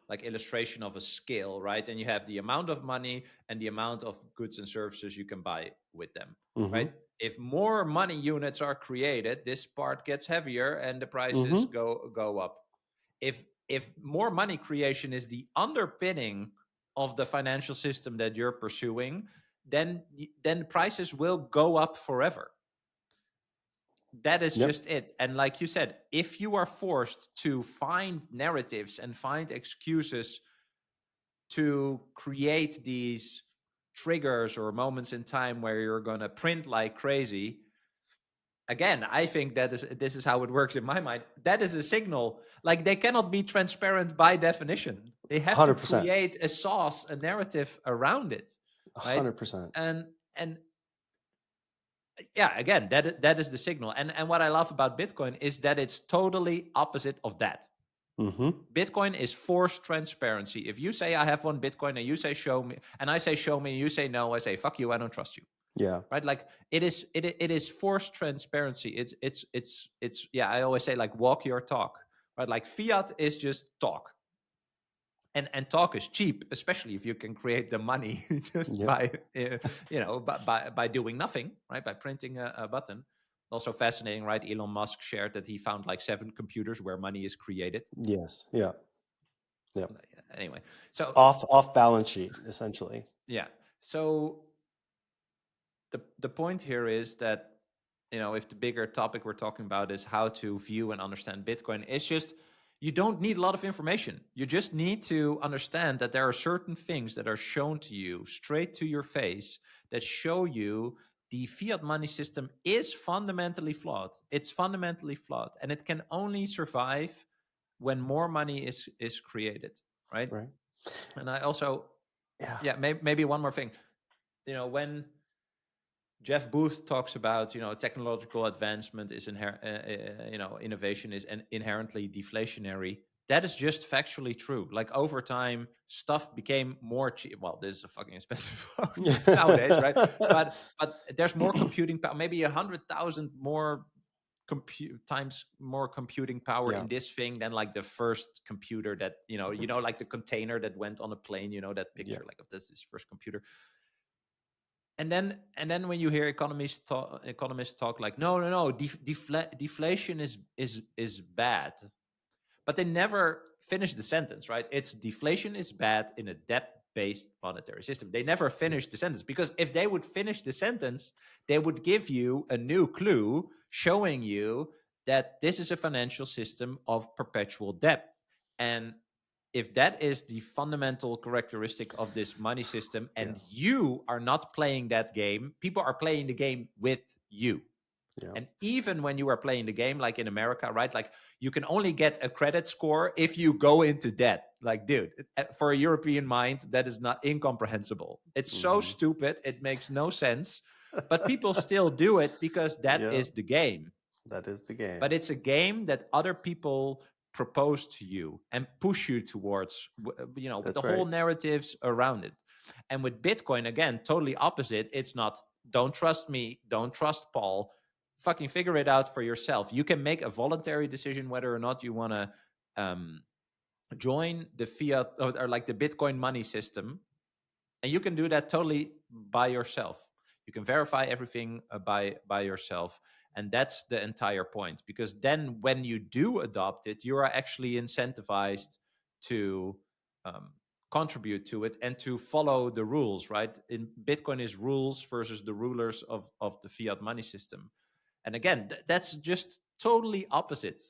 like illustration of a scale, right? And you have the amount of money and the amount of goods and services you can buy with them, right? If more money units are created, this part gets heavier and the prices go up. If more money creation is the underpinning of the financial system that you're pursuing, then prices will go up forever. That is Yep. just it. And like you said, if you are forced to find narratives and find excuses to create these triggers or moments in time where you're going to print like crazy, again, I think this is how it works in my mind. That is a signal. Like, they cannot be transparent by definition. They have to 100%. create a sauce, a narrative around it, right? 100%. And yeah, again, that is the signal. And what I love about Bitcoin is that it's totally opposite of that. Mm-hmm. Bitcoin is forced transparency. If you say I have one Bitcoin and you say show me, and I say show me, and you say no, I say fuck you, I don't trust you. Yeah. Right? Like, it is forced transparency. It's yeah, I always say, like, walk your talk. Right? Like, fiat is just talk. And talk is cheap, especially if you can create the money just Yep. by by doing nothing, right? By printing a button. Also fascinating, right? Elon Musk shared that he found like 7 computers where money is created. Yes. Yeah. Yep. Anyway, so Off balance sheet, essentially. yeah, so the point here is that, if the bigger topic we're talking about is how to view and understand Bitcoin, it's just, you don't need a lot of information. You just need to understand that there are certain things that are shown to you straight to your face that show you the fiat money system is fundamentally flawed. It's fundamentally flawed, and it can only survive when more money is created, right? Right. And I also, Yeah. yeah, maybe one more thing. When Jeff Booth talks about, technological advancement is innovation is inherently deflationary. That is just factually true. Like, over time, stuff became more cheap. Well, this is a fucking expensive phone nowadays, right? But there's more computing power, maybe 100,000 more times more computing power Yeah. in this thing than like the first computer that like the container that went on a plane. That picture, Yeah. like, of this first computer. And then when you hear economists talk like, no, deflation is bad, but they never finish the sentence, right? It's deflation is bad in a debt-based monetary system. They never finish the Yes. sentence, because if they would finish the sentence, they would give you a new clue showing you that this is a financial system of perpetual debt. And if that is the fundamental characteristic of this money system, Yeah. and you are not playing that game, people are playing the game with you. Yeah. And even when you are playing the game, like in America, right? Like, you can only get a credit score if you go into debt. Like, dude, for a European mind, that is not incomprehensible. It's so Mm-hmm. stupid. It makes no sense. But people still do it because that Yeah. is the game. That is the game. But it's a game that other people propose to you and push you towards, with the That's whole right. narratives around it. And with Bitcoin, again, totally opposite. It's not, don't trust me, don't trust Paul, fucking figure it out for yourself. You can make a voluntary decision whether or not you want to join the fiat, or like the Bitcoin money system, and you can do that totally by yourself. You can verify everything by yourself, and that's the entire point. Because then, when you do adopt it, you are actually incentivized to um, contribute to it and to follow the rules. Right? In Bitcoin is rules versus the rulers of the fiat money system, and again, that's just totally opposite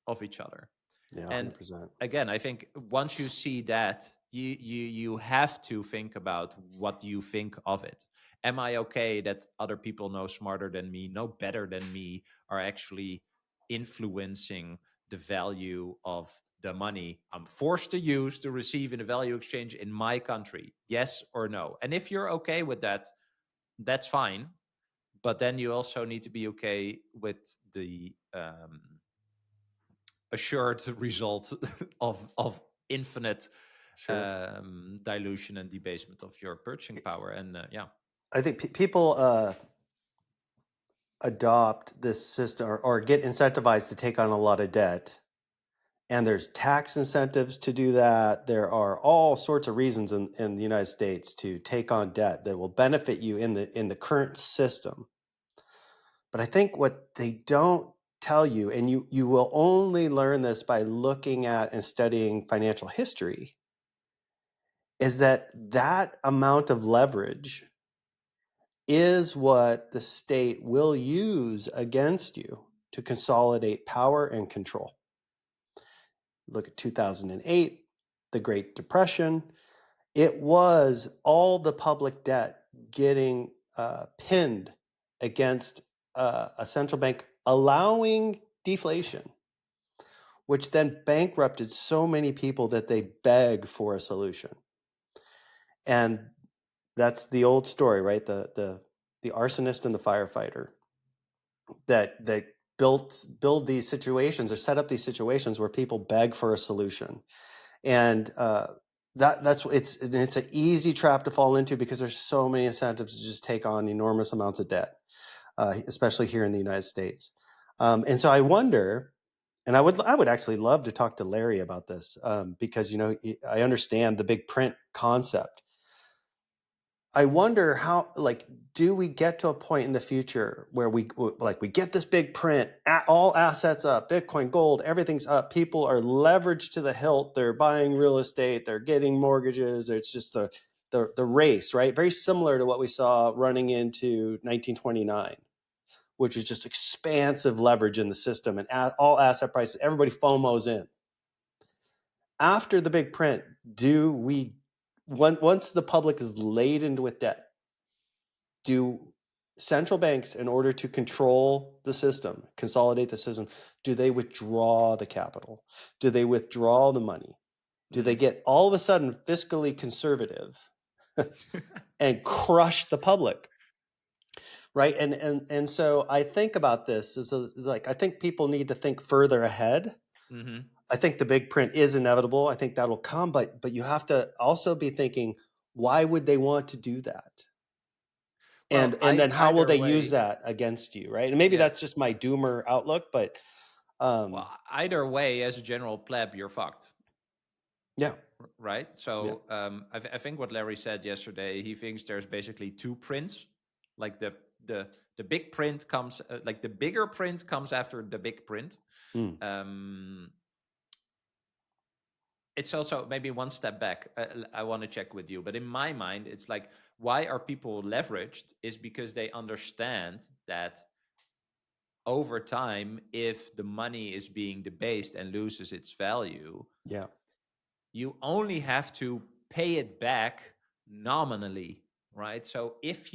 of each other. Yeah. And 100%. again, I think once you see that, you have to think about what you think of it. Am I okay that other people know smarter than me, know better than me, are actually influencing the value of the money I'm forced to use to receive in a value exchange in my country? Yes or no? And if you're okay with that, that's fine. But then you also need to be okay with the assured result of infinite Sure. dilution and debasement of your purchasing power. And yeah, I think people adopt this system, or get incentivized to take on a lot of debt. And there's tax incentives to do that. There are all sorts of reasons in the United States to take on debt that will benefit you in the current system. But I think what they don't tell you, and you will only learn this by looking at and studying financial history, is that that amount of leverage is what the state will use against you. to consolidate power and control. Look at 2008, the Great Depression. It was all the public debt getting pinned against a central bank allowing deflation, which then bankrupted so many people that they beg for a solution. And that's the old story, right? The arsonist and the firefighter that build these situations or set up these situations where people beg for a solution. And that's it's an easy trap to fall into because there's so many incentives to just take on enormous amounts of debt, especially here in the United States. And so I wonder, and I would actually love to talk to Larry about this because I understand the big print concept. I wonder how, do we get to a point in the future where we get this big print, all assets up, Bitcoin, gold, everything's up. People are leveraged to the hilt. They're buying real estate. They're getting mortgages. It's just the race, right? Very similar to what we saw running into 1929, which is just expansive leverage in the system and all asset prices. Everybody FOMOs in. After the big print, once the public is laden with debt, do central banks, in order to control the system, consolidate the system, do they withdraw the capital? Do they withdraw the money? Do they get all of a sudden fiscally conservative and crush the public? Right. And so I think about this is like, I think people need to think further ahead. I think the big print is inevitable. I think that'll come, but you have to also be thinking, why would they want to do that? Well, And then how will either they way, use that against you, right? And maybe yeah. that's just my doomer outlook, but Well, either way, as a general pleb, you're fucked. yeah. Right. So I think what Larry said yesterday, he thinks there's basically two prints. Like the big print comes, like the bigger print comes after the big print. It's also maybe one step back. I want to check with you, but in my mind, it's like, why are people leveraged? Is because they understand that over time, if the money is being debased and loses its value, you only have to pay it back nominally, right? So if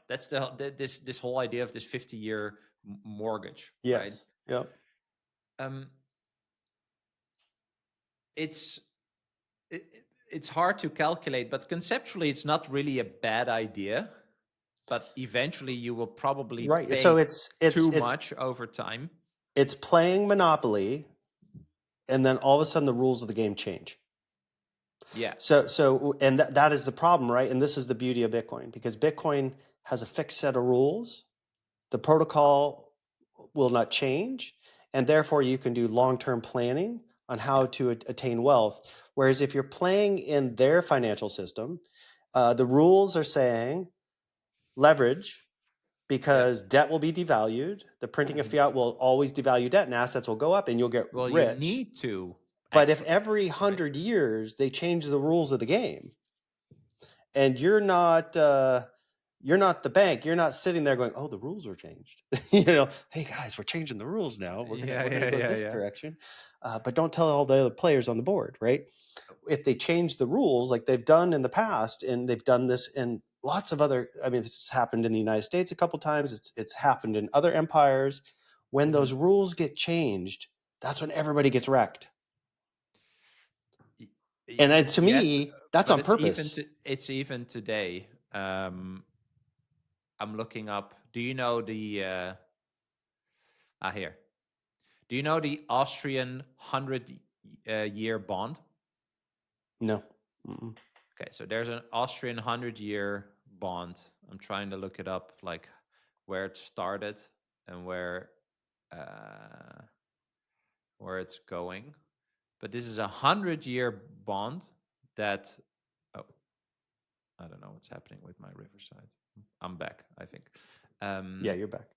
that's this whole idea of this 50-year mortgage, right? Yep. It's hard to calculate, but conceptually, it's not really a bad idea. But eventually, you will probably pay So it's too much over time. It's playing Monopoly, and then all of a sudden the rules of the game change. Yeah. So and that is the problem, right? And this is the beauty of Bitcoin, because Bitcoin has a fixed set of rules. The protocol will not change, and therefore you can do long-term planning on how to attain wealth. Whereas if you're playing in their financial system, the rules are saying leverage, because debt will be devalued. The printing of fiat will always devalue debt, and assets will go up, and you'll get rich. You need to. But if every 100 years they change the rules of the game, and you're not the bank, you're not sitting there going, "Oh, the rules are changed." Hey guys, we're changing the rules now. We're gonna go this direction, but don't tell all the other players on the board, right? If they change the rules like they've done in the past, and they've done this in lots of other, this has happened in the United States a couple times. It's happened in other empires. When those rules get changed, that's when everybody gets wrecked. And to me, that's on purpose. It's even today. I'm looking up. Do you know the here? Do you know the Austrian 100-year bond? No. Okay, so there's an Austrian 100-year bond. I'm trying to look it up, like where it started and where it's going. But this is a 100-year bond that. Oh, I don't know what's happening with my Riverside. I'm back, I think. Yeah, you're back.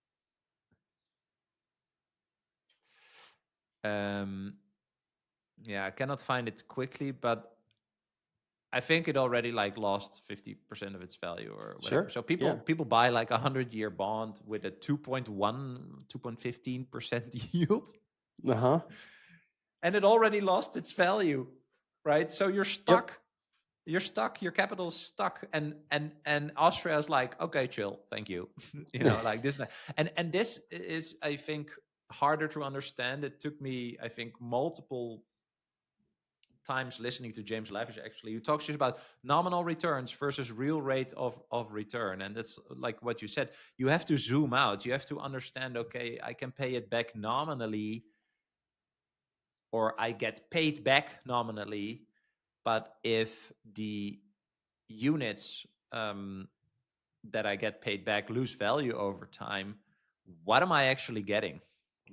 Yeah, I cannot find it quickly, but I think it already like lost 50% of its value or whatever. Sure. So Yeah. people buy like a 100-year bond with a 2.15% yield, Uh-huh. and it already lost its value, right? So you're Yep. stuck. You're stuck. Your capital's stuck, and Austria is like, okay, chill, thank you. Like this, and this is, I think, harder to understand. It took me, I think, multiple times listening to James Lavish, actually, who talks just about nominal returns versus real rate of return. And that's like what you said. You have to zoom out. You have to understand, okay, I can pay it back nominally, or I get paid back nominally. But if the units that I get paid back lose value over time, what am I actually getting?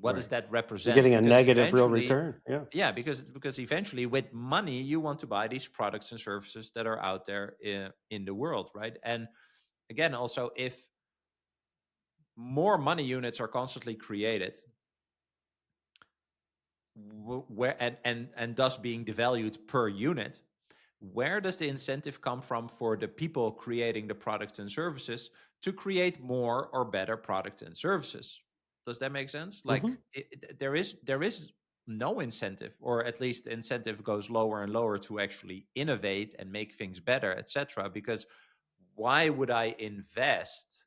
What does Right. that You're represent? getting a Because negative real eventually, return. Yeah. yeah, because eventually with money you want to buy these products and services that are out there in the world, right? And again, also, if more money units are constantly created, where and thus being devalued per unit, where does the incentive come from for the people creating the products and services to create more or better products and services? Does that make sense? Like, Mm-hmm. there is no incentive, or at least the incentive goes lower and lower to actually innovate and make things better, etc. Because why would I invest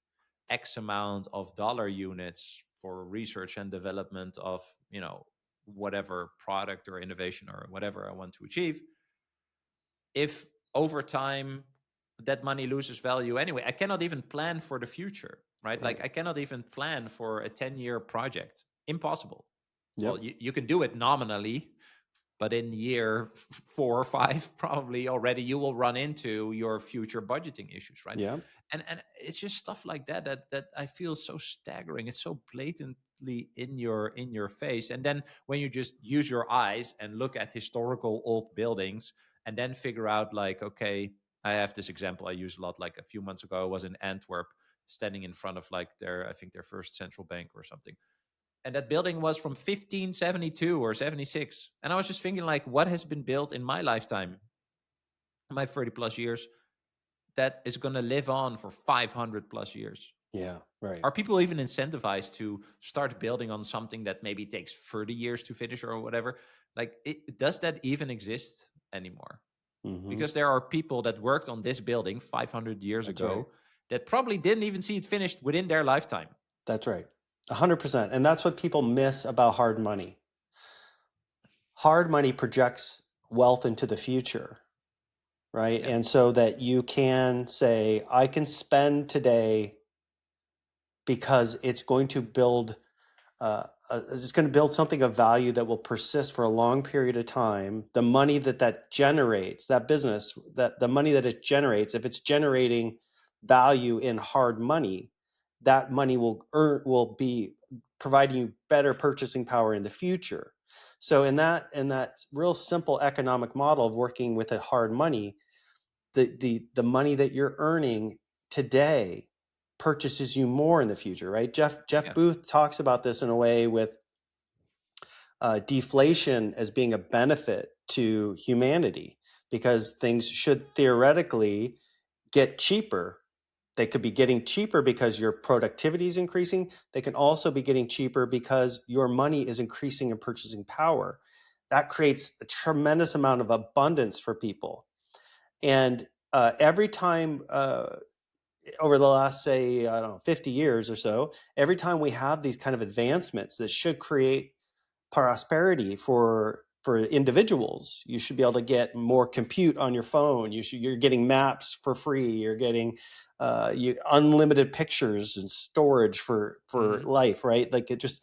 X amount of dollar units for research and development of, whatever product or innovation or whatever I want to achieve, if over time that money loses value anyway? I cannot even plan for the future, right? Like, Right. I cannot even plan for a 10-year project. Impossible. Well, Yep. you can do it nominally, but in year 4 or 5, probably already you will run into your future budgeting issues, right? Yeah. And it's just stuff like that I feel so staggering. It's so blatantly in your face. And then when you just use your eyes and look at historical old buildings, and then figure out, like, okay, I have this example I use a lot. Like, a few months ago, I was in Antwerp, standing in front of, like, I think their first central bank or something, and that building was from 1572 or 76. And I was just thinking, like, what has been built in my lifetime, my 30 plus years, that is going to live on for 500 plus years? Yeah. Right. Are people even incentivized to start building on something that maybe takes 30 years to finish or whatever? Like, does that even exist anymore? Mm-hmm. Because there are people that worked on this building 500 years That's right. ago that probably didn't even see it finished within their lifetime. That's right. 100%. And that's what people miss about hard money. Hard money projects wealth into the future, right? Yeah. And so that you can say, I can spend today because it's going to build it's going to build something of value that will persist for a long period of time. The money that generates, that business, that the money that it generates, if it's generating value in hard money, that money will be providing you better purchasing power in the future. So in that real simple economic model of working with a hard money, the money that you're earning today purchases you more in the future, right? Jeff Yeah. Booth talks about this in a way with deflation as being a benefit to humanity, because things should theoretically get cheaper. They could be getting cheaper because your productivity is increasing. They can also be getting cheaper because your money is increasing in purchasing power. That creates a tremendous amount of abundance for people. And every time over the last, say, I don't know, 50 years or so, every time we have these kind of advancements that should create prosperity for individuals, you should be able to get more compute on your phone. You're getting maps for free. You're getting unlimited pictures and storage for Hmm. life, right? Like, it just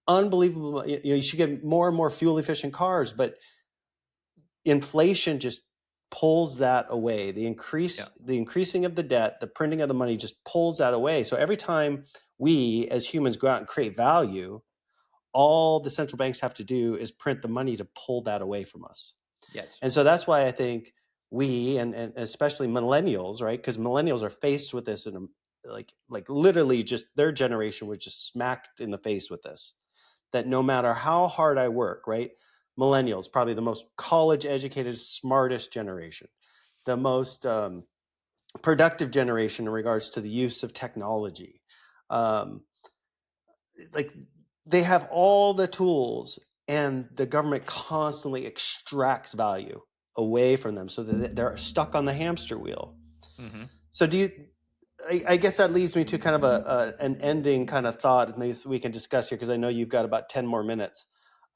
unbelievable. You should get more and more fuel efficient cars, but inflation just pulls that away. Yeah. The increasing of the debt, the printing of the money just pulls that away. So every time we as humans go out and create value, all the central banks have to do is print the money to pull that away from us. Yes. And so that's why I think we and especially millennials, right? Because millennials are faced with this, and like literally just their generation was just smacked in the face with this. That no matter how hard I work, right? Millennials, probably the most college educated, smartest generation. the most productive generation in regards to the use of technology. Um, like they have all the tools, and the government constantly extracts value away from them, so that they're stuck on the hamster wheel. Mm-hmm. So do you? I guess that leads me to kind of an ending kind of thought. Maybe we can discuss here, because I know you've got about 10 more minutes.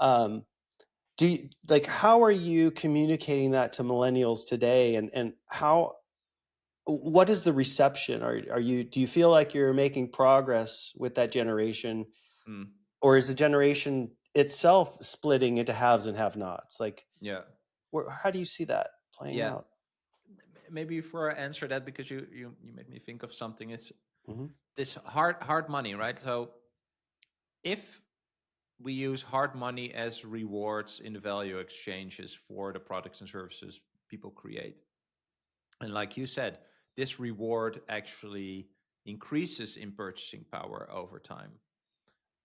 Do you, like, how are you communicating that to millennials today, and what is the reception? Do you feel like you're making progress with that generation, Mm. or is the generation itself splitting into haves and have-nots? Like, Yeah. how do you see that playing Yeah. out? Maybe before I answer that, because you made me think of something. It's Mm-hmm. this hard money, right? So if we use hard money as rewards in the value exchanges for the products and services people create, and like you said, this reward actually increases in purchasing power over time.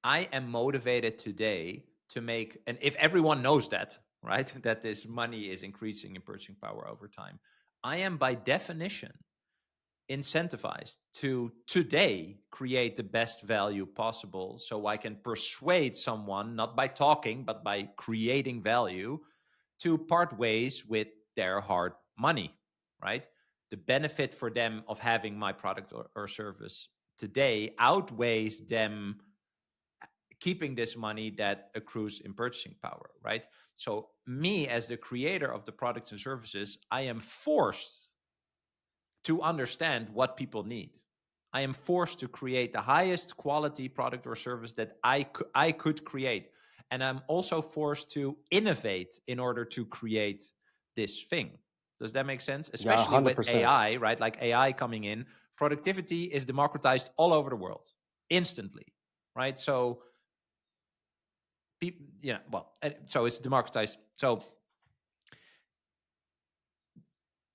I am motivated today to make, and if everyone knows that, right, that this money is increasing in purchasing power over time, I am by definition incentivized to today create the best value possible, so I can persuade someone, not by talking, but by creating value, to part ways with their hard money, right? The benefit for them of having my product or service today outweighs them keeping this money that accrues in purchasing power, right? So me, as the creator of the products and services, I am forced to understand what people need. I am forced to create the highest quality product or service that I could create. And I'm also forced to innovate in order to create this thing. Does that make sense? Yeah, Especially with 100%. AI, right? Like AI coming in, productivity is democratized all over the world instantly, right? So people, so it's democratized. So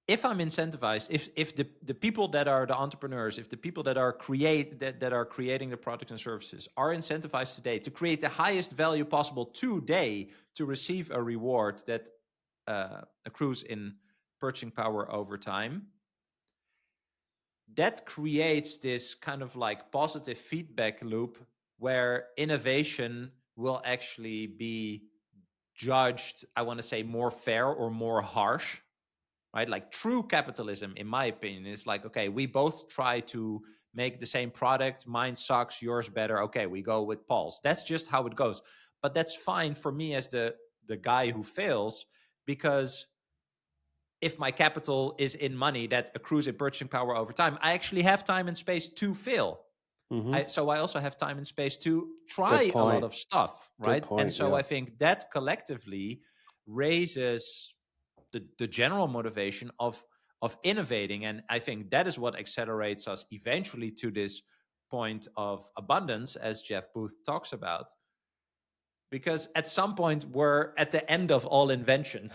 if I'm incentivized, if the people that are the entrepreneurs, if the people that are creating the products and services are incentivized today to create the highest value possible today to receive a reward that accrues in purchasing power over time, that creates this kind of like positive feedback loop where innovation will actually be judged, I want to say, more fair or more harsh, right? Like true capitalism, in my opinion, is like, okay, we both try to make the same product. Mine sucks, yours better. Okay, we go with Paul's. That's just how it goes. But that's fine for me as the guy who fails, because if my capital is in money that accrues in purchasing power over time, I actually have time and space to fail. Mm-hmm. So I also have time and space to Good try a lot point. of stuff, Good right? And point. so Yeah. I think that collectively raises the general motivation of innovating, and I think that is what accelerates us eventually to this point of abundance, as Jeff Booth talks about, because at some point we're at the end of all invention.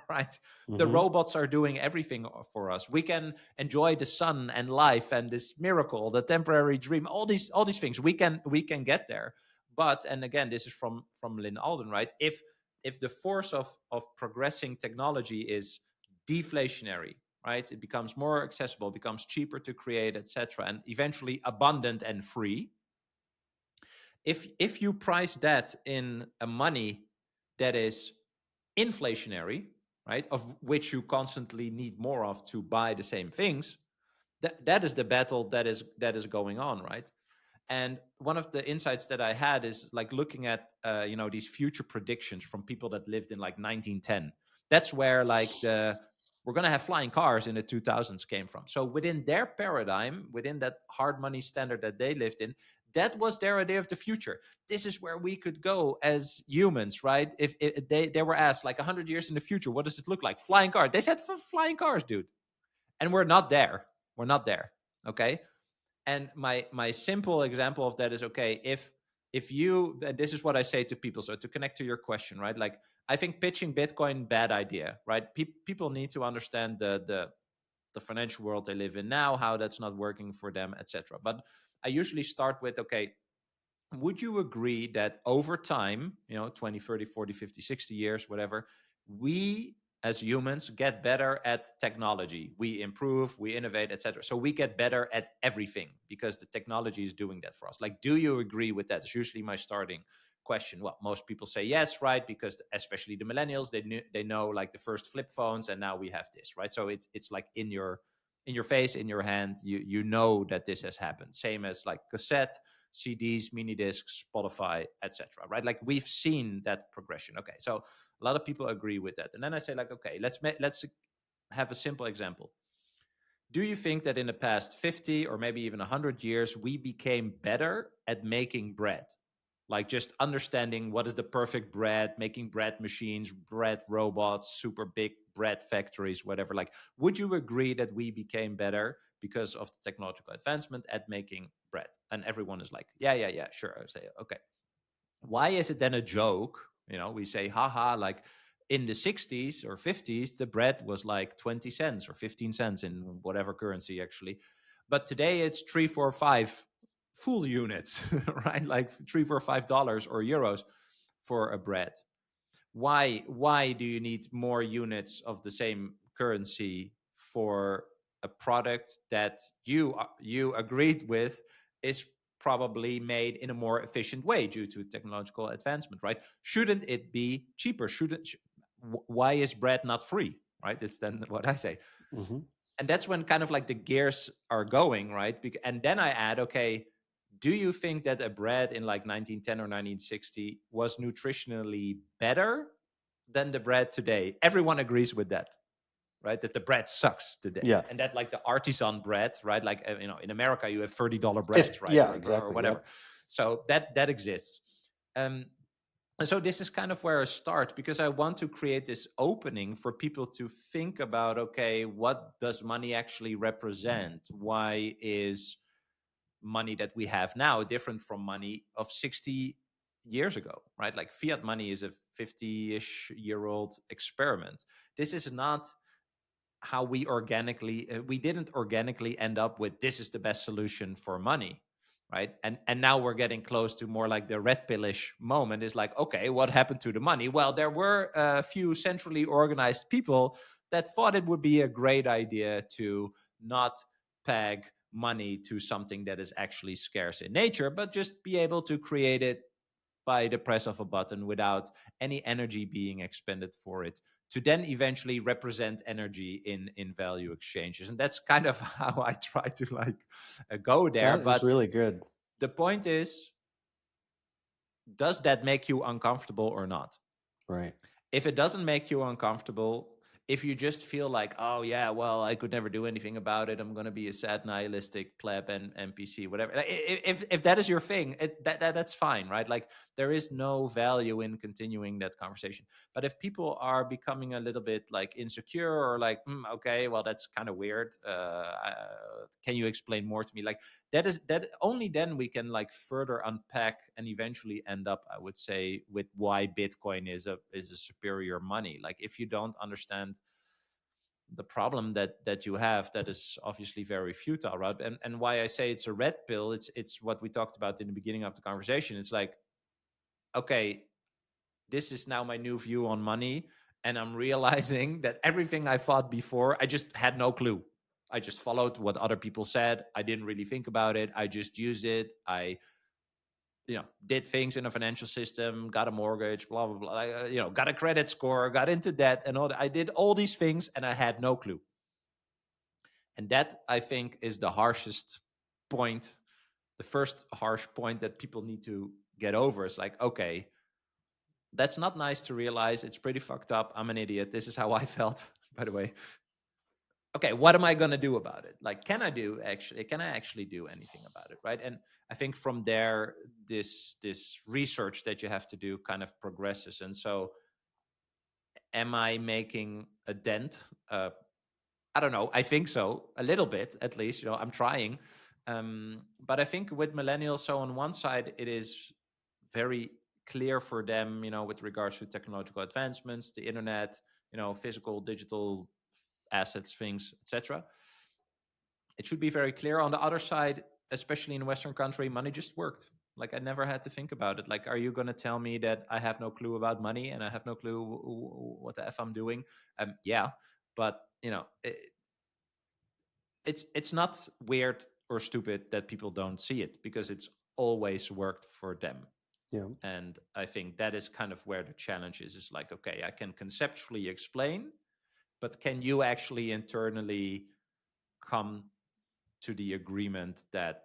Right, the Mm-hmm. robots are doing everything for us. We can enjoy the sun and life and this miracle, the temporary dream, all these things we can get there. But, and again, this is from Lynn Alden, right? If the force of progressing technology is deflationary, right, it becomes more accessible, becomes cheaper to create, etc., and eventually abundant and free. If you price that in a money that is inflationary, right, of which you constantly need more of to buy the same things, that is the battle that is going on, right? And one of the insights that I had is like looking at these future predictions from people that lived in like 1910. That's where like we're going to have flying cars in the 2000s came from. So within their paradigm, within that hard money standard that they lived in, that was their idea of the future. This is where we could go as humans, right? If they were asked like 100 years in the future, what does it look like? Flying cars. They said, for flying cars, dude. And we're not there. We're not there. Okay. And my simple example of that is, okay, if you, and this is what I say to people, so to connect to your question, right? Like, I think pitching Bitcoin, bad idea, right? People need to understand the financial world they live in now, how that's not working for them, etc. But I usually start with, okay, would you agree that over time, 20, 30, 40, 50, 60 years, whatever, we as humans get better at technology. We improve, we innovate, etc. So we get better at everything because the technology is doing that for us. Like, do you agree with that? It's usually my starting question. Well, most people say yes, right? Because especially the millennials, they know like the first flip phones, and now we have this, right? So it's like in your face, in your hand. You know that this has happened. Same as like cassette, CDs, mini discs, Spotify, etc. Right? Like we've seen that progression. Okay, so a lot of people agree with that, and then I say like, okay, let's have a simple example. Do you think that in the past 50 or maybe even 100 years, we became better at making bread? Like just understanding what is the perfect bread, making bread machines, bread robots, super big bread factories, whatever. Like, would you agree that we became better because of the technological advancement at making bread? And everyone is like, yeah, yeah, yeah, sure. I say, okay. Why is it then a joke? We say, haha, like in the 60s or 50s, the bread was like 20 cents or 15 cents in whatever currency actually. But today it's 3, 4, 5 full units, right? Like $3, 4, 5 or euros for a bread. Why do you need more units of the same currency for a product that you agreed with is probably made in a more efficient way due to technological advancement, right? Shouldn't it be cheaper? Why is bread not free, right? It's then what I say. Mm-hmm. And that's when kind of like the gears are going, right? And then I add, okay, do you think that a bread in like 1910 or 1960 was nutritionally better than the bread today? Everyone agrees with that, right? That the bread sucks today, Yeah. and that like the artisan bread, right? Like in America, you have $30 breads, right? Yeah, Or exactly. whatever. Yep. So that exists. Um, and so this is kind of where I start, because I want to create this opening for people to think about, okay, what does money actually represent? Why is money that we have now different from money of 60 years ago, right? Like fiat money is a 50-ish year old experiment. This is not how we didn't organically end up with this is the best solution for money, right? And now we're getting close to more like the red pillish moment. Is like, okay, what happened to the money? Well, there were a few centrally organized people that thought it would be a great idea to not peg money to something that is actually scarce in nature, but just be able to create it by the press of a button without any energy being expended for it, to then eventually represent energy in value exchanges. And that's kind of how I try to like go there. That is But really good. the point is, does that make you uncomfortable or not? Right. If it doesn't make you uncomfortable, if you just feel like, oh yeah, well, I could never do anything about it, I'm going to be a sad nihilistic pleb and NPC, whatever. If that is your thing, that's fine, right? Like there is no value in continuing that conversation. But if people are becoming a little bit like insecure or like, okay, well, that's kind of weird. Can you explain more to me? Like that only then we can like further unpack and eventually end up, I would say, with why Bitcoin is a superior money. Like if you don't understand the problem that you have, that is obviously very futile, right? And why I say it's a red pill, it's what we talked about in the beginning of the conversation. It's like, okay, this is now my new view on money, and I'm realizing that everything I thought before, I just had no clue. I just followed what other people said. I didn't really think about it. I just used it. I did things in a financial system, got a mortgage, blah blah blah. Got a credit score, got into debt, and all that. I did all these things, and I had no clue. And that, I think, is the harshest point. The first harsh point that people need to get over is like, okay, that's not nice to realize. It's pretty fucked up. I'm an idiot. This is how I felt, by the way. Okay, what am I going to do about it? Like, can I actually do anything about it, right? And I think from there, this research that you have to do kind of progresses. And so, am I making a dent? I don't know. I think so, a little bit at least. I'm trying. But I think with millennials, so on one side, it is very clear for them, with regards to technological advancements, the internet, physical, digital assets, things, etc. It should be very clear. On the other side, especially in a Western country, money just worked. Like I never had to think about it. Like, are you going to tell me that I have no clue about money and I have no clue what the F I'm doing? Yeah, but it's not weird or stupid that people don't see it, because it's always worked for them. Yeah. And I think that is kind of where the challenge is like, okay, I can conceptually explain, but can you actually internally come to the agreement that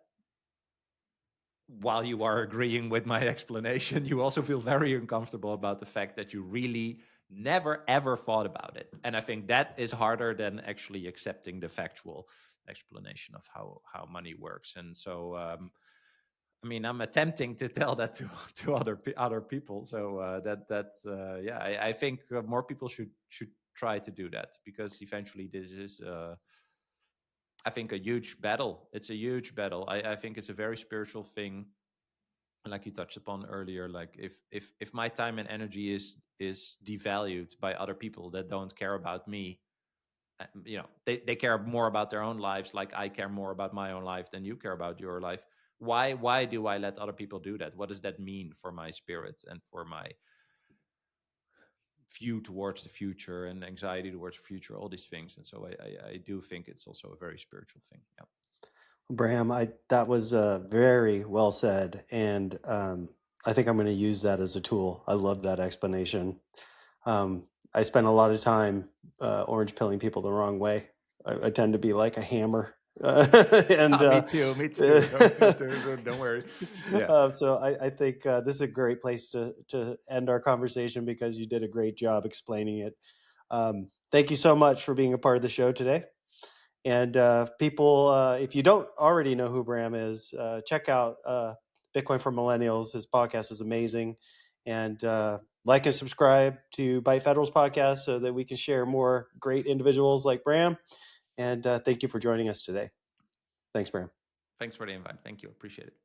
while you are agreeing with my explanation, you also feel very uncomfortable about the fact that you really never ever thought about it. And I think that is harder than actually accepting the factual explanation of how money works. And so I mean, I'm attempting to tell that to other people. So yeah, I think more people should try to do that, because eventually this is I think a huge battle. It's a huge battle. I think it's a very spiritual thing, like you touched upon earlier. Like if my time and energy is devalued by other people that don't care about me, they care more about their own lives, like I care more about my own life than you care about your life. Why do I let other people do that? What does that mean for my spirit and for my view towards the future and anxiety towards the future, all these things? And so I do think it's also a very spiritual thing. Yeah. Bram, that was very well said, and I think I'm going to use that as a tool. I love that explanation. I spend a lot of time orange pilling people the wrong way. I tend to be like a hammer, and Me too. Me too. Don't worry. Yeah. so I think this is a great place to end our conversation, because you did a great job explaining it. Thank you so much for being a part of the show today. And people, if you don't already know who Bram is, check out Bitcoin for Millennials. His podcast is amazing. And like and subscribe to Byte Federal's podcast so that we can share more great individuals like Bram. And thank you for joining us today. Thanks, Bram. Thanks for the invite. Thank you. Appreciate it.